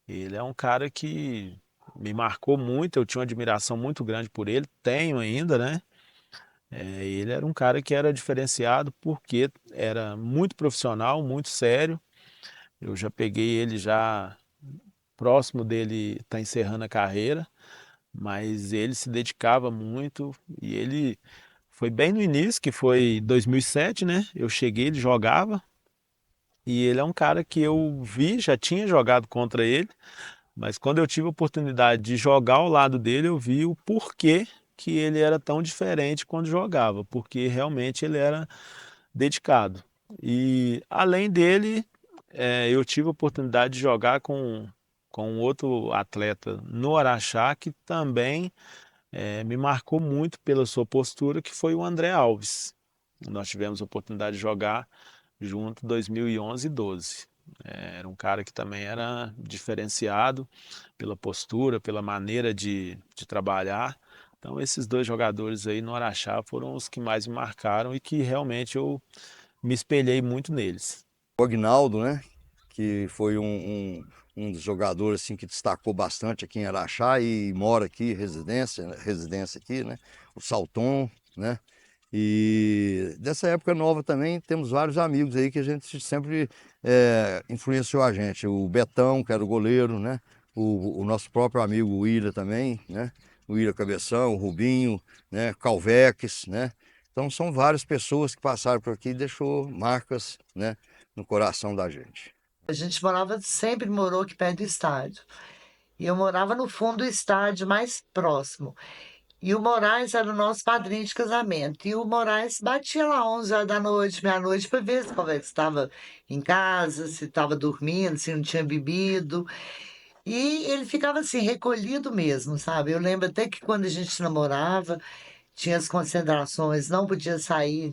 Ele é um cara que me marcou muito, eu tinha uma admiração muito grande por ele, tenho ainda, né? Ele era um cara que era diferenciado porque era muito profissional, muito sério. Eu já peguei ele já próximo dele estar encerrando a carreira, mas ele se dedicava muito e ele foi bem no início, que foi 2007, né? Eu cheguei, ele jogava e ele é um cara que eu vi, já tinha jogado contra ele, mas quando eu tive a oportunidade de jogar ao lado dele, eu vi o porquê que ele era tão diferente quando jogava, porque realmente ele era dedicado. E além dele, eu tive a oportunidade de jogar com um outro atleta no Araxá que também me marcou muito pela sua postura, que foi o André Alves. Nós tivemos a oportunidade de jogar junto em 2011 e 12. Era um cara que também era diferenciado pela postura, pela maneira de trabalhar. Então esses dois jogadores aí no Araxá foram os que mais me marcaram e que realmente eu me espelhei muito neles. O Agnaldo, né? Que foi um dos jogadores assim, que destacou bastante aqui em Araxá e mora aqui, residência aqui, né? O Salton, né? E dessa época nova também temos vários amigos aí que a gente sempre influenciou a gente. O Betão, que era o goleiro, né? O nosso próprio amigo William também, né? O William Cabeção, o Rubinho, né? Calveques, né? Então são várias pessoas que passaram por aqui e deixou marcas, né? No coração da gente. A gente sempre morou aqui perto do estádio. E eu morava no fundo do estádio, mais próximo. E o Moraes era o nosso padrinho de casamento. E o Moraes batia lá 11 horas da noite, meia-noite, para ver se estava em casa, se estava dormindo, se não tinha bebido. E ele ficava assim, recolhido mesmo, sabe? Eu lembro até que quando a gente namorava, tinha as concentrações, não podia sair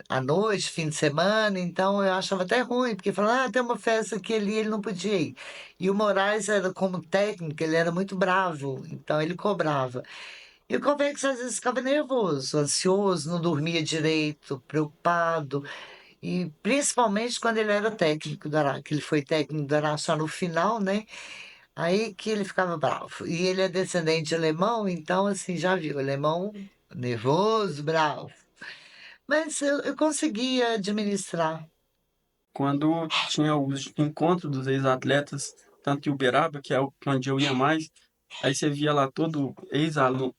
à noite, fim de semana, então eu achava até ruim, porque falava, tem uma festa que ele não podia ir. E o Moraes era como técnico, ele era muito bravo, então ele cobrava. E o Convex às vezes ficava nervoso, ansioso, não dormia direito, preocupado. E principalmente quando ele era técnico do Araxá, que ele foi técnico do Araxá no final, né? Aí que ele ficava bravo. E ele é descendente de alemão, então assim, já viu, alemão nervoso, bravo. Mas eu conseguia administrar. Quando tinha os encontros dos ex-atletas, tanto em Uberaba, que é onde eu ia mais, aí você via lá todo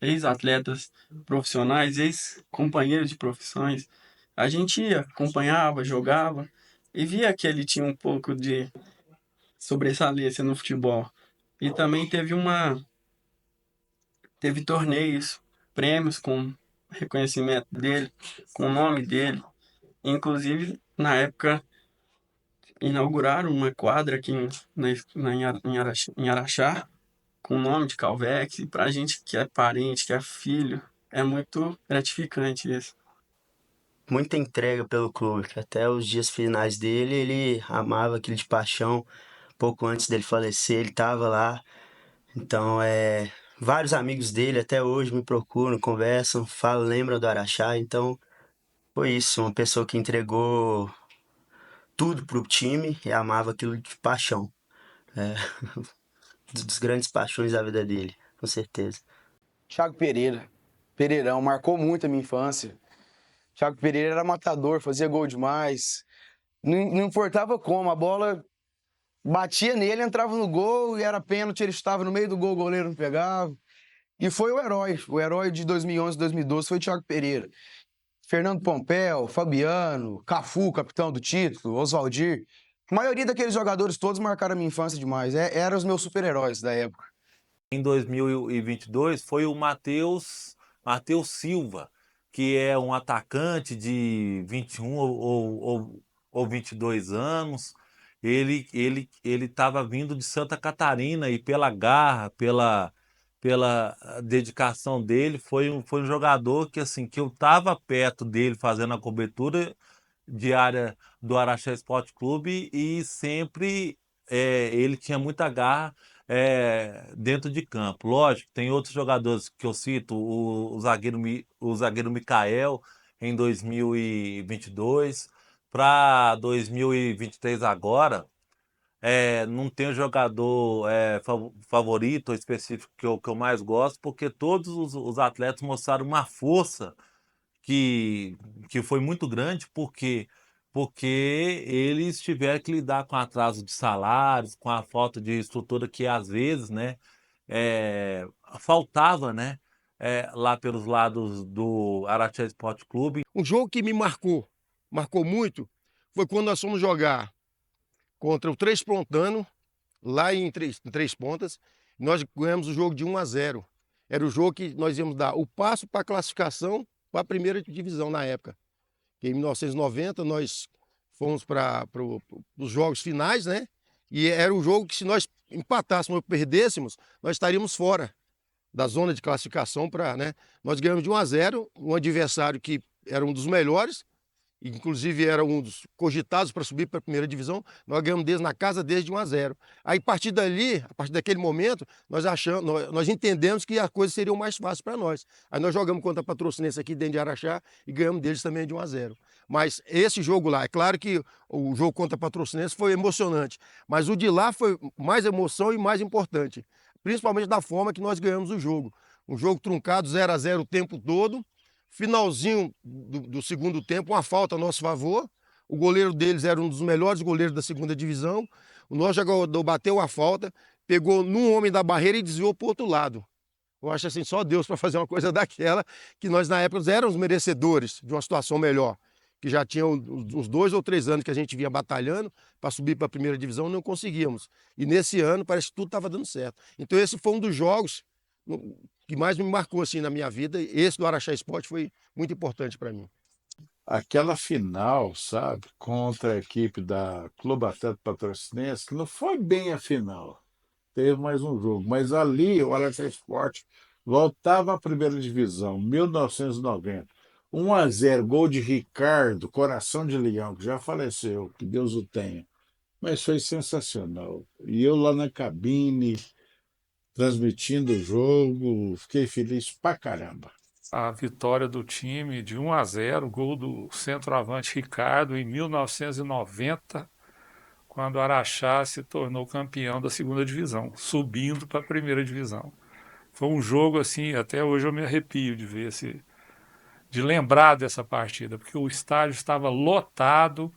ex-atletas profissionais, ex-companheiros de profissões. A gente ia, acompanhava, jogava e via que ele tinha um pouco de sobressalência no futebol. E também teve torneios, prêmios com reconhecimento dele, com o nome dele. Inclusive, na época, inauguraram uma quadra aqui em Araxá, com o nome de Calvex. E pra gente que é parente, que é filho, é muito gratificante isso. Muita entrega pelo clube, que até os dias finais dele, ele amava aquilo de paixão. Pouco antes dele falecer, ele estava lá. Então, vários amigos dele até hoje me procuram, conversam, falam, lembram do Araxá. Então, foi isso, uma pessoa que entregou tudo pro time e amava aquilo de paixão. Dos grandes paixões da vida dele, com certeza. Thiago Pereirão, marcou muito a minha infância. Thiago Pereira era matador, fazia gol demais. Não importava como, a bola batia nele, entrava no gol e era pênalti, ele estava no meio do gol, o goleiro não pegava. E foi o herói de 2011, 2012 foi o Thiago Pereira. Fernando Pompeu, Fabiano, Cafu, capitão do título, Oswaldir. A maioria daqueles jogadores todos marcaram a minha infância demais. Eram os meus super-heróis da época. Em 2022 foi o Matheus Silva, que é um atacante de 21 ou 22 anos. Ele estava vindo de Santa Catarina e pela garra, pela dedicação dele, foi um jogador que assim que eu estava perto dele fazendo a cobertura diária do Araxá Esporte Clube e sempre ele tinha muita garra dentro de campo. Lógico, tem outros jogadores que eu cito, o zagueiro Mikael em 2022, para 2023 agora, não tenho jogador favorito ou específico que eu mais gosto, porque todos os atletas mostraram uma força que, que foi muito grande, porque eles tiveram que lidar com atraso de salários, com a falta de estrutura que às vezes, né, é, faltava, né, lá pelos lados do Araxá Esporte Clube. Um jogo que me marcou muito, foi quando nós fomos jogar contra o Três Pontano, lá em Três Pontas. Nós ganhamos o jogo de 1-0. Era o jogo que nós íamos dar o passo para a classificação para a primeira divisão na época. Em 1990 nós fomos para os jogos finais, né? E era o jogo que, se nós empatássemos ou perdêssemos, nós estaríamos fora da zona de classificação para, né? Nós ganhamos de 1-0, um adversário que era um dos melhores, inclusive era um dos cogitados para subir para a primeira divisão. Nós ganhamos deles na casa deles de 1-0. Aí, a partir dali, a partir daquele momento, nós entendemos que as coisas seriam mais fáceis para nós. Aí nós jogamos contra a Patrocinense aqui dentro de Araxá e ganhamos deles também de 1-0. Mas esse jogo lá, é claro que o jogo contra a Patrocinense foi emocionante, mas o de lá foi mais emoção e mais importante, principalmente da forma que nós ganhamos o jogo. Um jogo truncado, 0-0 o tempo todo. Finalzinho do segundo tempo, uma falta a nosso favor. O goleiro deles era um dos melhores goleiros da segunda divisão. O nosso jogador bateu a falta, pegou num homem da barreira e desviou para o outro lado. Eu acho assim, só Deus para fazer uma coisa daquela, que nós na época éramos merecedores de uma situação melhor. Que já tinha uns 2 ou 3 anos que a gente vinha batalhando para subir para a primeira divisão e não conseguíamos. E nesse ano parece que tudo estava dando certo. Então esse foi um dos jogos que mais me marcou assim na minha vida. Esse do Araxá Esporte foi muito importante para mim. Aquela final, sabe, contra a equipe da Clube Atlético Patrocinense, que não foi bem a final, teve mais um jogo, mas ali o Araxá Esporte voltava à primeira divisão, 1990. 1-0, gol de Ricardo, coração de leão, que já faleceu, que Deus o tenha. Mas foi sensacional. E eu lá na cabine, transmitindo o jogo, fiquei feliz pra caramba. A vitória do time de 1-0, gol do centroavante Ricardo em 1990, quando o Araxá se tornou campeão da segunda divisão, subindo para a primeira divisão. Foi um jogo assim, até hoje eu me arrepio de ver de lembrar dessa partida, porque o estádio estava lotado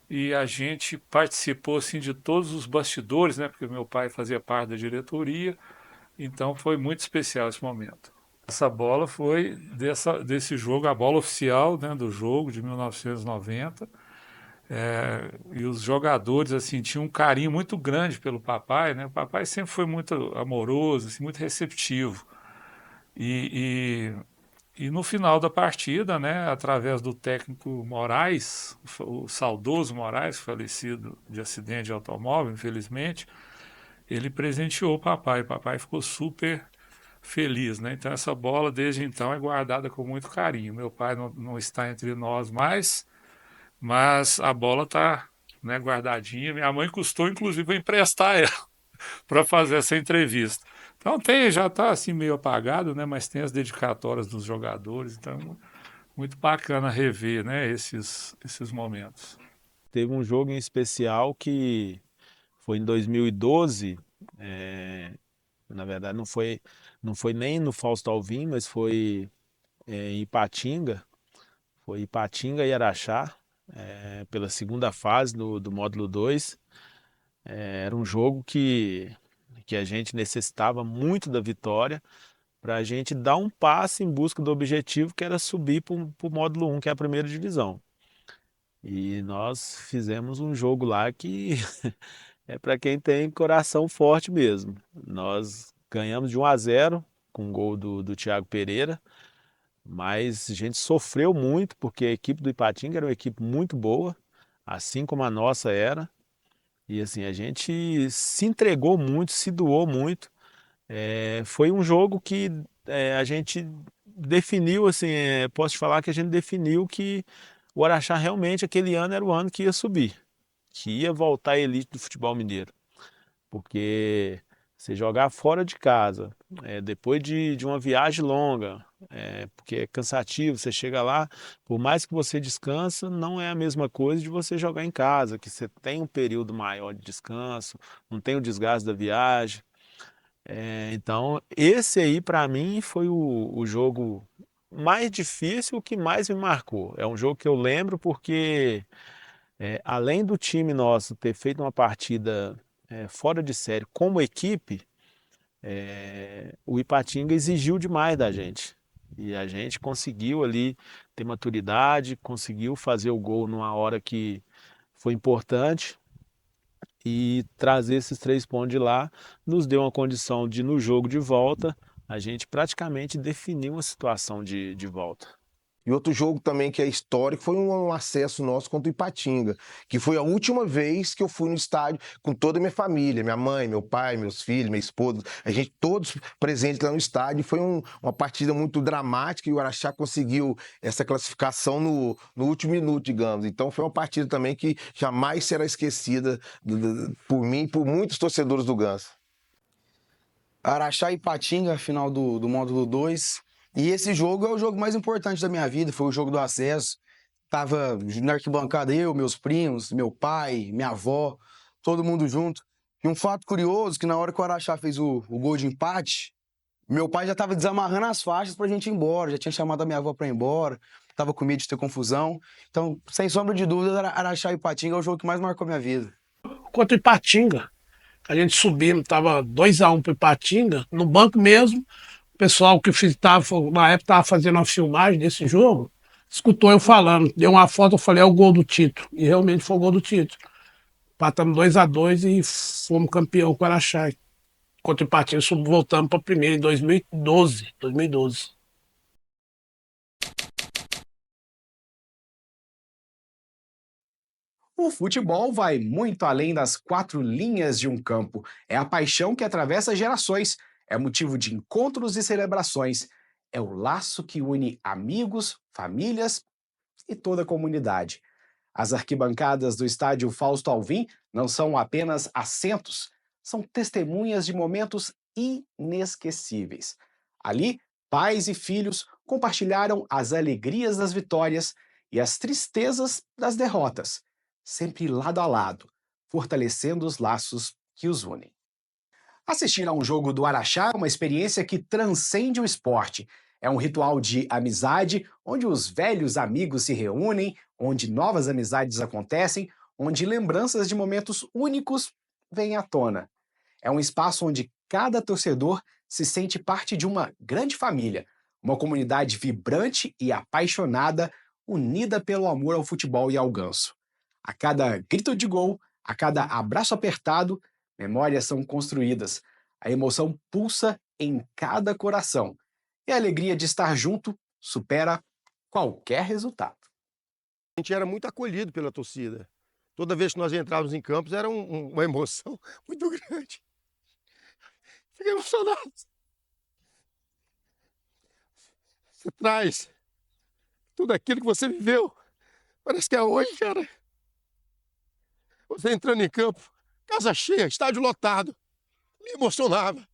e a gente participou assim de todos os bastidores, né? Porque meu pai fazia parte da diretoria, então foi muito especial esse momento. Essa bola foi desse jogo, a bola oficial, né, do jogo de 1990. E os jogadores assim tinham um carinho muito grande pelo papai, né? O papai sempre foi muito amoroso, assim, muito receptivo. E no final da partida, né, através do técnico Moraes, o saudoso Moraes, falecido de acidente de automóvel, infelizmente, ele presenteou o papai. O papai ficou super feliz, né? Então essa bola, desde então, é guardada com muito carinho. Meu pai não está entre nós mais, mas a bola está, né, guardadinha. Minha mãe custou, inclusive, a emprestar ela para fazer essa entrevista. Então já está assim meio apagado, né? Mas tem as dedicatórias dos jogadores, então muito bacana rever, né, esses momentos. Teve um jogo em especial que foi em 2012, na verdade não foi nem no Fausto Alvim, mas foi em Ipatinga, foi Ipatinga e Araxá, pela segunda fase do módulo 2. Era um jogo que a gente necessitava muito da vitória para a gente dar um passo em busca do objetivo, que era subir para o módulo 1, que é a primeira divisão. E nós fizemos um jogo lá que é para quem tem coração forte mesmo. Nós ganhamos de 1-0 com o gol do Thiago Pereira, mas a gente sofreu muito porque a equipe do Ipatinga era uma equipe muito boa, assim como a nossa era. E assim, a gente se entregou muito, se doou muito. Foi um jogo que a gente definiu, assim, posso te falar que a gente definiu que o Araxá realmente aquele ano era o ano que ia subir, que ia voltar à elite do futebol mineiro. Porque você jogar fora de casa, depois de uma viagem longa, porque é cansativo, você chega lá, por mais que você descansa, não é a mesma coisa de você jogar em casa, que você tem um período maior de descanso, não tem o desgaste da viagem. Então, esse aí para mim foi o jogo mais difícil, o que mais me marcou. É um jogo que eu lembro porque, além do time nosso ter feito uma partida fora de série como equipe, o Ipatinga exigiu demais da gente. E a gente conseguiu ali ter maturidade, conseguiu fazer o gol numa hora que foi importante e trazer esses 3 pontos de lá nos deu uma condição de, no jogo de volta, a gente praticamente definir uma situação de volta. E outro jogo também que é histórico foi um acesso nosso contra o Ipatinga, que foi a última vez que eu fui no estádio com toda a minha família, minha mãe, meu pai, meus filhos, minha esposa, a gente todos presentes lá no estádio. Foi uma partida muito dramática e o Araxá conseguiu essa classificação no último minuto, digamos. Então foi uma partida também que jamais será esquecida por mim e por muitos torcedores do Ganso. Araxá e Ipatinga, final do módulo 2. E esse jogo é o jogo mais importante da minha vida, foi o jogo do acesso. Tava na arquibancada eu, meus primos, meu pai, minha avó, todo mundo junto. E um fato curioso, que na hora que o Araxá fez o gol de empate, meu pai já estava desamarrando as faixas pra gente ir embora, já tinha chamado a minha avó pra ir embora, tava com medo de ter confusão. Então, sem sombra de dúvida, Araxá e Ipatinga é o jogo que mais marcou minha vida. Contra o Ipatinga, a gente subimos, tava 2-1 pro Ipatinga, no banco mesmo. O pessoal que na época estava fazendo uma filmagem desse jogo, escutou eu falando, deu uma foto, eu falei, é o gol do título. E realmente foi o gol do título. Empatamos 2-2 e fomos campeão com o Araxá. Contra o Ipatinga, voltamos para a primeira em 2012. O futebol vai muito além das 4 linhas de um campo. É a paixão que atravessa gerações. É motivo de encontros e celebrações. É o laço que une amigos, famílias e toda a comunidade. As arquibancadas do estádio Fausto Alvim não são apenas assentos, são testemunhas de momentos inesquecíveis. Ali, pais e filhos compartilharam as alegrias das vitórias e as tristezas das derrotas, sempre lado a lado, fortalecendo os laços que os unem. Assistir a um jogo do Araxá é uma experiência que transcende o esporte. É um ritual de amizade, onde os velhos amigos se reúnem, onde novas amizades acontecem, onde lembranças de momentos únicos vêm à tona. É um espaço onde cada torcedor se sente parte de uma grande família, uma comunidade vibrante e apaixonada, unida pelo amor ao futebol e ao ganso. A cada grito de gol, a cada abraço apertado, memórias são construídas, a emoção pulsa em cada coração e a alegria de estar junto supera qualquer resultado. A gente era muito acolhido pela torcida. Toda vez que nós entrávamos em campos era uma emoção muito grande. Fiquei emocionado. Você traz tudo aquilo que você viveu. Parece que é hoje, cara. Você entrando em campo, casa cheia, estádio lotado, me emocionava.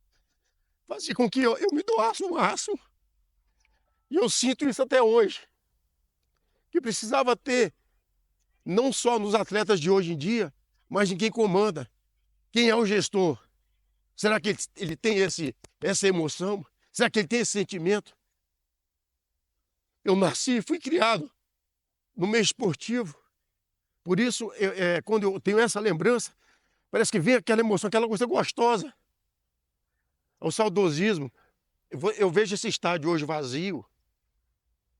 Fazia com que eu me doasse o máximo. E eu sinto isso até hoje. Que precisava ter, não só nos atletas de hoje em dia, mas em quem comanda. Quem é o gestor? Será que ele tem essa emoção? Será que ele tem esse sentimento? Eu nasci e fui criado no meio esportivo. Por isso, quando eu tenho essa lembrança, parece que vem aquela emoção, aquela coisa gostosa. O saudosismo. Eu vejo esse estádio hoje vazio.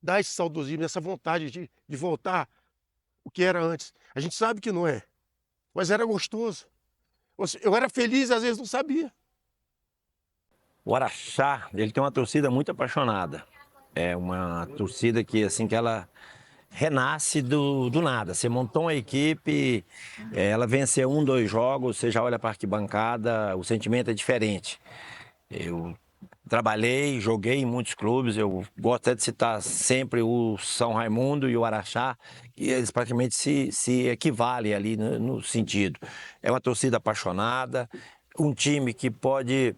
Dá esse saudosismo, essa vontade de voltar o que era antes. A gente sabe que não é, mas era gostoso. Eu era feliz, às vezes não sabia. O Araxá, ele tem uma torcida muito apaixonada. É uma torcida que, assim, que ela renasce do nada. Você montou uma equipe, ela venceu 1, 2 jogos, você já olha para a arquibancada, o sentimento é diferente. Eu trabalhei, joguei em muitos clubes, eu gosto até de citar sempre o São Raimundo e o Araxá, que eles praticamente se equivalem ali no sentido. É uma torcida apaixonada, um time que pode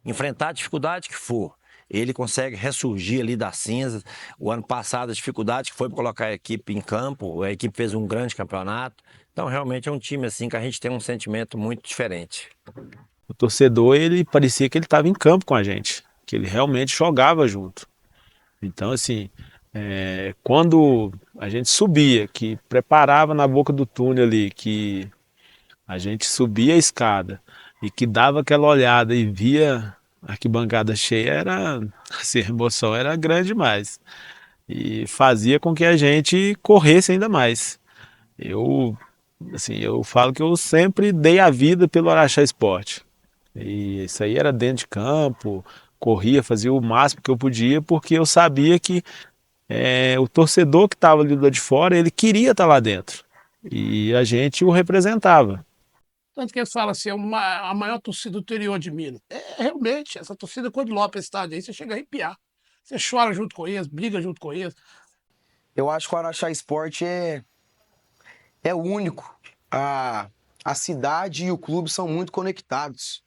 enfrentar a dificuldade que for. ele consegue ressurgir ali das cinzas. O ano passado, as dificuldades que foi para colocar a equipe em campo, a equipe fez um grande campeonato. Então, realmente é um time assim que a gente tem um sentimento muito diferente. O torcedor, ele parecia que ele estava em campo com a gente, que ele realmente jogava junto. Então, assim, quando a gente subia, que preparava na boca do túnel ali, que a gente subia a escada e que dava aquela olhada e via a arquibancada cheia, assim, a emoção era grande demais. E fazia com que a gente corresse ainda mais. Assim, eu falo que eu sempre dei a vida pelo Araxá Esporte. E isso aí era dentro de campo, corria, fazia o máximo que eu podia, porque eu sabia que o torcedor que estava ali do lado de fora, ele queria estar lá dentro. E a gente o representava. Tanto que eles falam assim, a maior torcida do interior de Minas. Realmente, essa torcida, quando lota esse estádio aí, você chega a arrepiar. Você chora junto com eles, briga junto com eles. Eu acho que o Araxá Esporte é único. A cidade e o clube são muito conectados.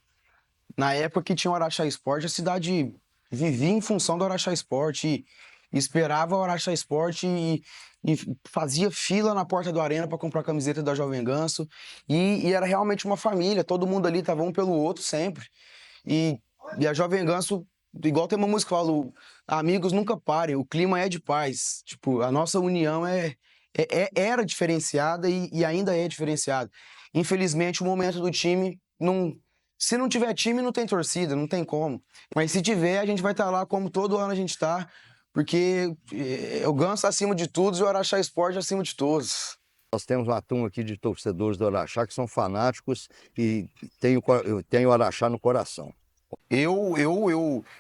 Na época que tinha o Araxá Esporte, a cidade vivia em função do Araxá Esporte e esperava o Araxá Esporte e fazia fila na porta do Arena para comprar a camiseta da Jovem Ganso. E era realmente uma família, todo mundo ali estava um pelo outro sempre. E a Jovem Ganso, igual tem uma música que fala, amigos nunca parem, o clima é de paz. Tipo, a nossa união era diferenciada e ainda é diferenciada. Infelizmente, o momento do time não. Se não tiver time, não tem torcida, não tem como. Mas se tiver, a gente vai estar lá como todo ano a gente está, porque o Ganso acima de tudo e o Araxá Esporte acima de todos. Nós temos uma turma aqui de torcedores do Araxá que são fanáticos e têm o Araxá no coração. Eu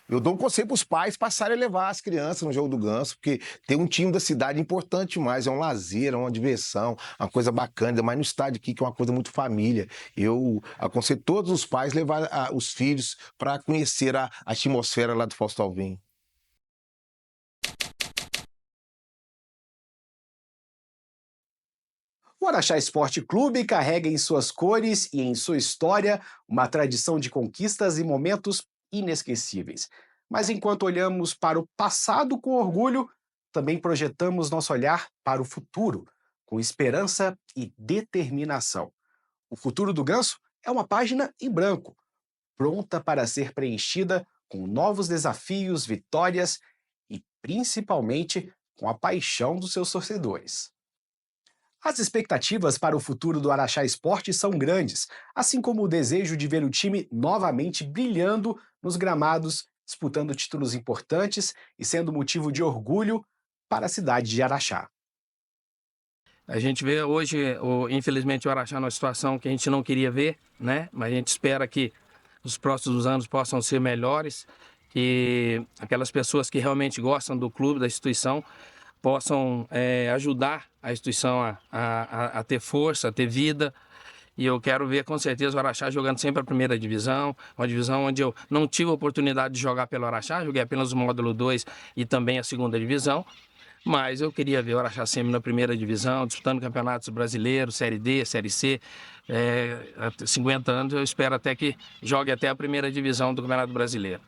dou um conselho para os pais passarem a levar as crianças no jogo do Ganso, porque ter um time da cidade é importante demais, é um lazer, é uma diversão, uma coisa bacana, ainda mais no estádio aqui, que é uma coisa muito família. Eu aconselho todos os pais levar os filhos para conhecer a atmosfera lá do Fausto Alvim. O Araxá Esporte Clube carrega em suas cores e em sua história uma tradição de conquistas e momentos inesquecíveis. Mas enquanto olhamos para o passado com orgulho, também projetamos nosso olhar para o futuro, com esperança e determinação. O futuro do Ganso é uma página em branco, pronta para ser preenchida com novos desafios, vitórias e, principalmente, com a paixão dos seus torcedores. As expectativas para o futuro do Araxá Esporte são grandes, assim como o desejo de ver o time novamente brilhando nos gramados, disputando títulos importantes e sendo motivo de orgulho para a cidade de Araxá. A gente vê hoje, infelizmente, o Araxá numa situação que a gente não queria ver, né? Mas a gente espera que os próximos anos possam ser melhores, que aquelas pessoas que realmente gostam do clube, da instituição, possam ajudar a instituição a ter força, a ter vida. E eu quero ver com certeza o Araxá jogando sempre a primeira divisão, uma divisão onde eu não tive a oportunidade de jogar pelo Araxá, joguei apenas o módulo 2 e também a segunda divisão. Mas eu queria ver o Araxá sempre na primeira divisão, disputando campeonatos brasileiros, Série D, Série C. Há 50 anos eu espero até que jogue até a primeira divisão do Campeonato Brasileiro.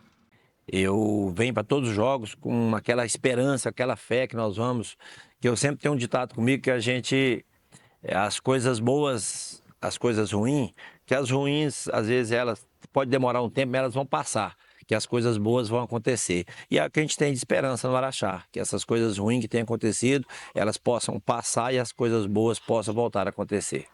Eu venho para todos os jogos com aquela esperança, aquela fé que nós vamos, que eu sempre tenho um ditado comigo que a gente, as coisas boas, as coisas ruins, que as ruins, às vezes elas pode demorar um tempo, mas elas vão passar, que as coisas boas vão acontecer. E é o que a gente tem de esperança no Araxá, que essas coisas ruins que têm acontecido, elas possam passar e as coisas boas possam voltar a acontecer.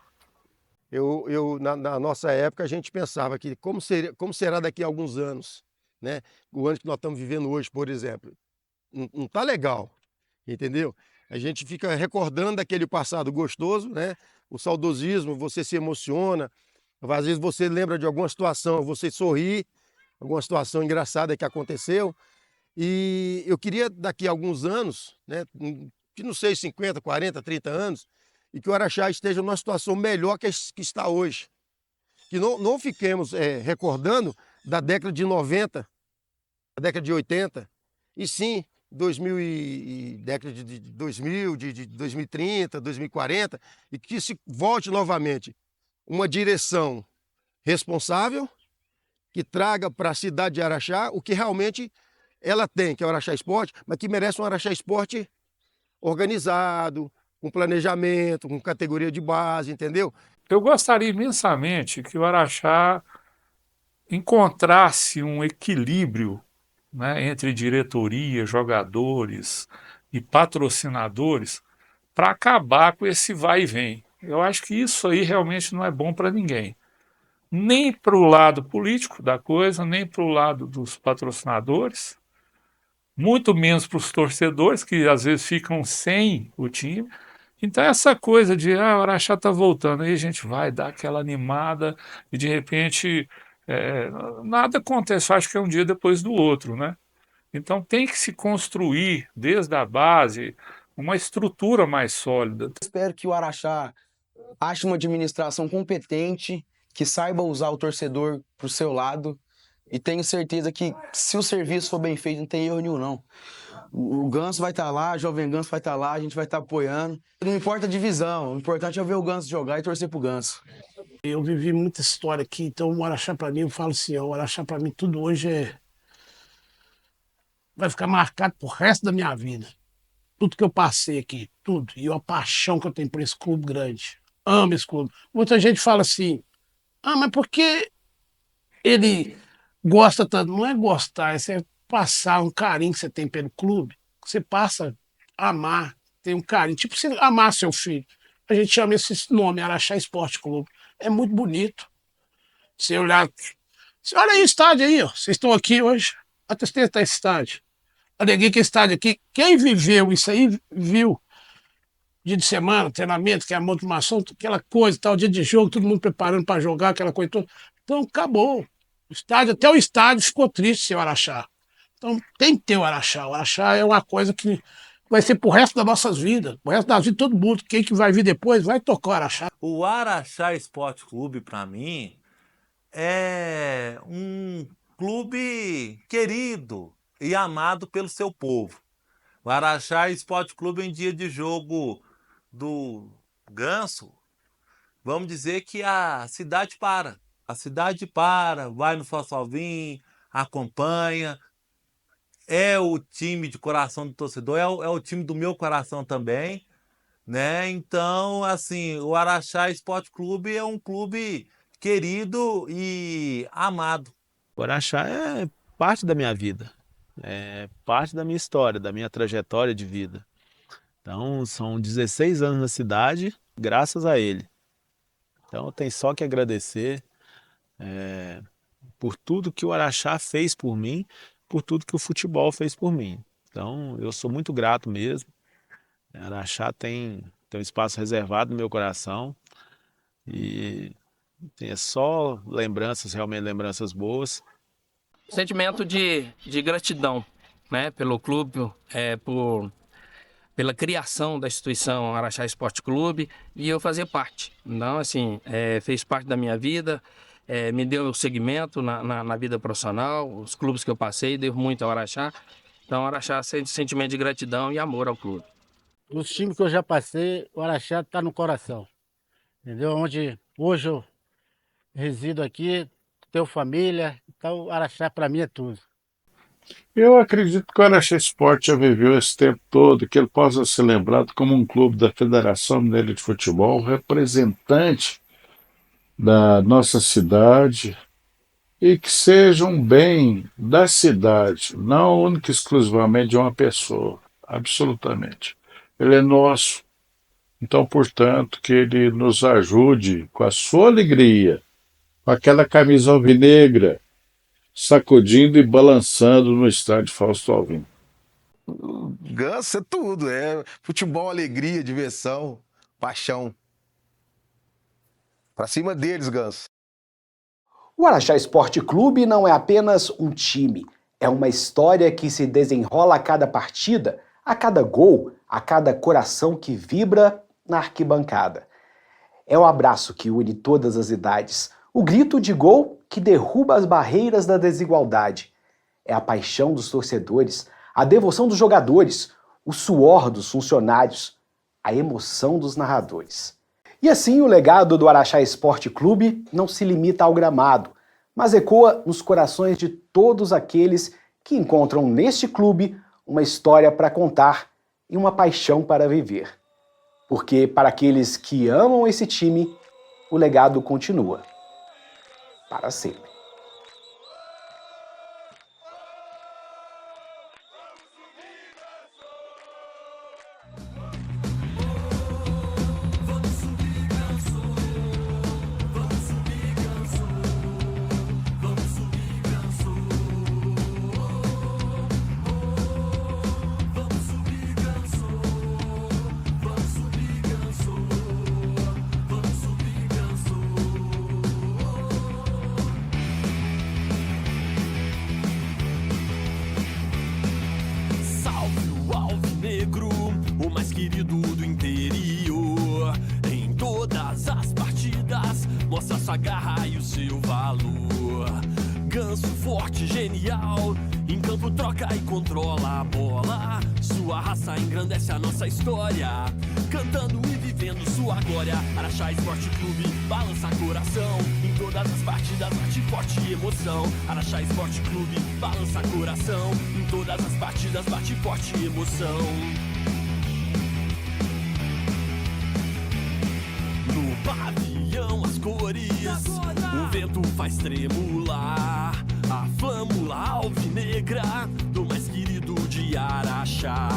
Na nossa época, a gente pensava que como será daqui a alguns anos, né? O ano que nós estamos vivendo hoje, por exemplo, não está legal, entendeu? A gente fica recordando daquele passado gostoso, né? O saudosismo, você se emociona, às vezes você lembra de alguma situação, você sorri, alguma situação engraçada que aconteceu, e eu queria daqui a alguns anos, né? Que não sei, 50, 40, 30 anos, e que o Araxá esteja numa situação melhor que está hoje. Que não fiquemos recordando da década de 90, da década de 80, e sim, década de 2000, de 2030, 2040, e que se volte novamente uma direção responsável, que traga para a cidade de Araxá o que realmente ela tem, que é o Araxá Esporte, mas que merece um Araxá Esporte organizado, com planejamento, com categoria de base, entendeu? Eu gostaria imensamente que o Araxá encontrasse um equilíbrio, né, entre diretoria, jogadores e patrocinadores para acabar com esse vai e vem. Eu acho que isso aí realmente não é bom para ninguém. Nem para o lado político da coisa, nem para o lado dos patrocinadores, muito menos para os torcedores, que às vezes ficam sem o time. Então essa coisa de, o Araxá está voltando, aí a gente vai dar aquela animada e de repente nada acontece, acho que é um dia depois do outro, né? Então tem que se construir desde a base uma estrutura mais sólida. Espero que o Araxá ache uma administração competente, que saiba usar o torcedor para o seu lado, e tenho certeza que se o serviço for bem feito, não tem erro nenhum, não. O Ganso vai estar lá, o Jovem Ganso vai estar lá, a gente vai estar apoiando. Não importa a divisão, o importante é ver o Ganso jogar e torcer pro Ganso. Eu vivi muita história aqui, então o Araxá para mim, eu falo assim, o Araxá para mim tudo hoje vai ficar marcado pro resto da minha vida. Tudo que eu passei aqui, tudo. E a paixão que eu tenho por esse clube grande. Amo esse clube. Muita gente fala assim, mas por que ele gosta tanto? Não é gostar, é você passar um carinho que você tem pelo clube. Você passa a amar, tem um carinho. Tipo você amar seu filho. A gente chama esse nome, Araxá Esporte Clube. É muito bonito. Você olhar... Olha aí o estádio aí, ó. Vocês estão aqui hoje. A tristeza está esse estádio. Olha aqui que estádio aqui. Quem viveu isso aí, viu. Dia de semana, treinamento, que é a motivação, aquela coisa, tal, dia de jogo, todo mundo preparando para jogar, aquela coisa toda. Então, acabou. O estádio, até o estádio ficou triste sem o Araxá. Então, tem que ter o Araxá. O Araxá é uma coisa que vai ser pro resto das nossas vidas. Pro resto das vidas de todo mundo. Quem que vai vir depois vai tocar o Araxá. O Araxá Esporte Clube, para mim, é um clube querido e amado pelo seu povo. O Araxá Esporte Clube, em dia de jogo do Ganso, vamos dizer que a cidade para. A cidade para, vai no Falso Alvim, acompanha. É o time de coração do torcedor, é o time do meu coração também, né? Então, assim, o Araxá Esporte Clube é um clube querido e amado. O Araxá é parte da minha vida, é parte da minha história, da minha trajetória de vida. Então, são 16 anos na cidade, graças a ele. Então, eu tenho só que agradecer por tudo que o Araxá fez por mim, por tudo que o futebol fez por mim. Então, eu sou muito grato mesmo. O Araxá tem um espaço reservado no meu coração e é só lembranças, realmente lembranças boas. Sentimento de gratidão, né, pelo clube, pela criação da instituição Araxá Esporte Clube e eu fazer parte. Então, assim, fez parte da minha vida, me deu segmento na vida profissional, os clubes que eu passei, devo muito ao Araxá. Então, o Araxá sente sentimento de gratidão e amor ao clube. Os times que eu já passei, o Araxá está no coração, entendeu? Onde hoje eu resido aqui, tenho família, então o Araxá para mim é tudo. Eu acredito que o Araxá Esporte já viveu esse tempo todo, que ele possa ser lembrado como um clube da Federação Mineira de Futebol, representante da nossa cidade e que seja um bem da cidade, não única e exclusivamente de uma pessoa, absolutamente. Ele é nosso, então, portanto, que ele nos ajude com a sua alegria, com aquela camisa alvinegra, sacudindo e balançando no estádio Fausto Alvim. Ganso é tudo, é futebol, alegria, diversão, paixão. Pra cima deles, Ganso. O Araxá Esporte Clube não é apenas um time, é uma história que se desenrola a cada partida, a cada gol, a cada coração que vibra na arquibancada. É o abraço que une todas as idades, o grito de gol que derruba as barreiras da desigualdade. É a paixão dos torcedores, a devoção dos jogadores, o suor dos funcionários, a emoção dos narradores. E assim o legado do Araxá Esporte Clube não se limita ao gramado, mas ecoa nos corações de todos aqueles que encontram neste clube uma história para contar e uma paixão para viver. Porque para aqueles que amam esse time, o legado continua para sempre. O mais querido do interior. Em todas as partidas mostra sua garra e o seu valor. Ganso forte, genial, em campo troca e controla a bola. Sua raça engrandece a nossa história, cantando e vivendo sua glória. Araxá Esporte Clube balança coração, em todas as partidas bate forte emoção. Araxá Esporte Clube balança coração, em todas as partidas bate forte emoção. No pavilhão as cores, o vento faz tremular a flâmula alvinegra do mais querido de Araxá.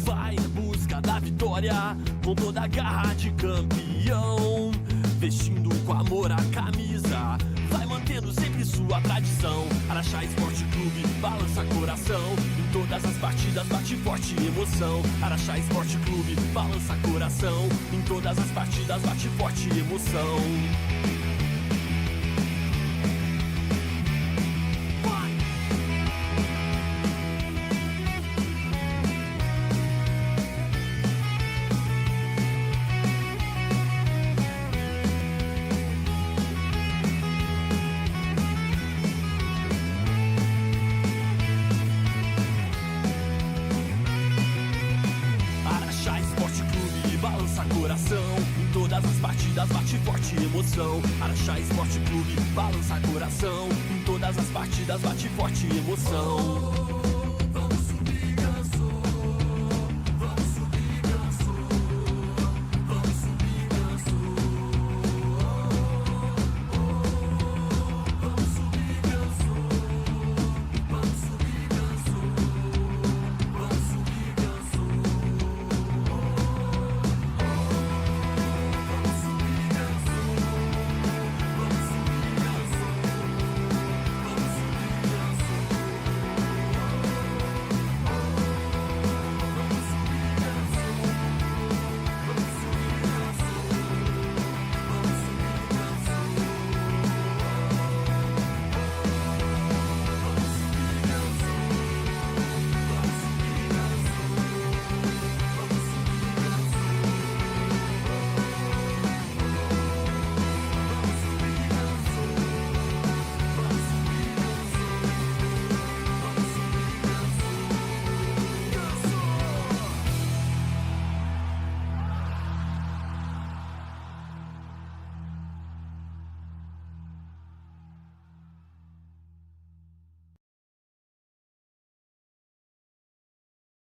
Vai em busca da vitória com toda a garra de campeão, vestindo com amor a camisa, vai mantendo sempre sua tradição. Araxá Esporte Clube balança coração, em todas as partidas bate forte emoção. Araxá Esporte Clube balança coração, em todas as partidas bate forte emoção. Coração, em todas as partidas bate forte emoção. Araxá Esporte Clube balança coração, em todas as partidas bate forte emoção.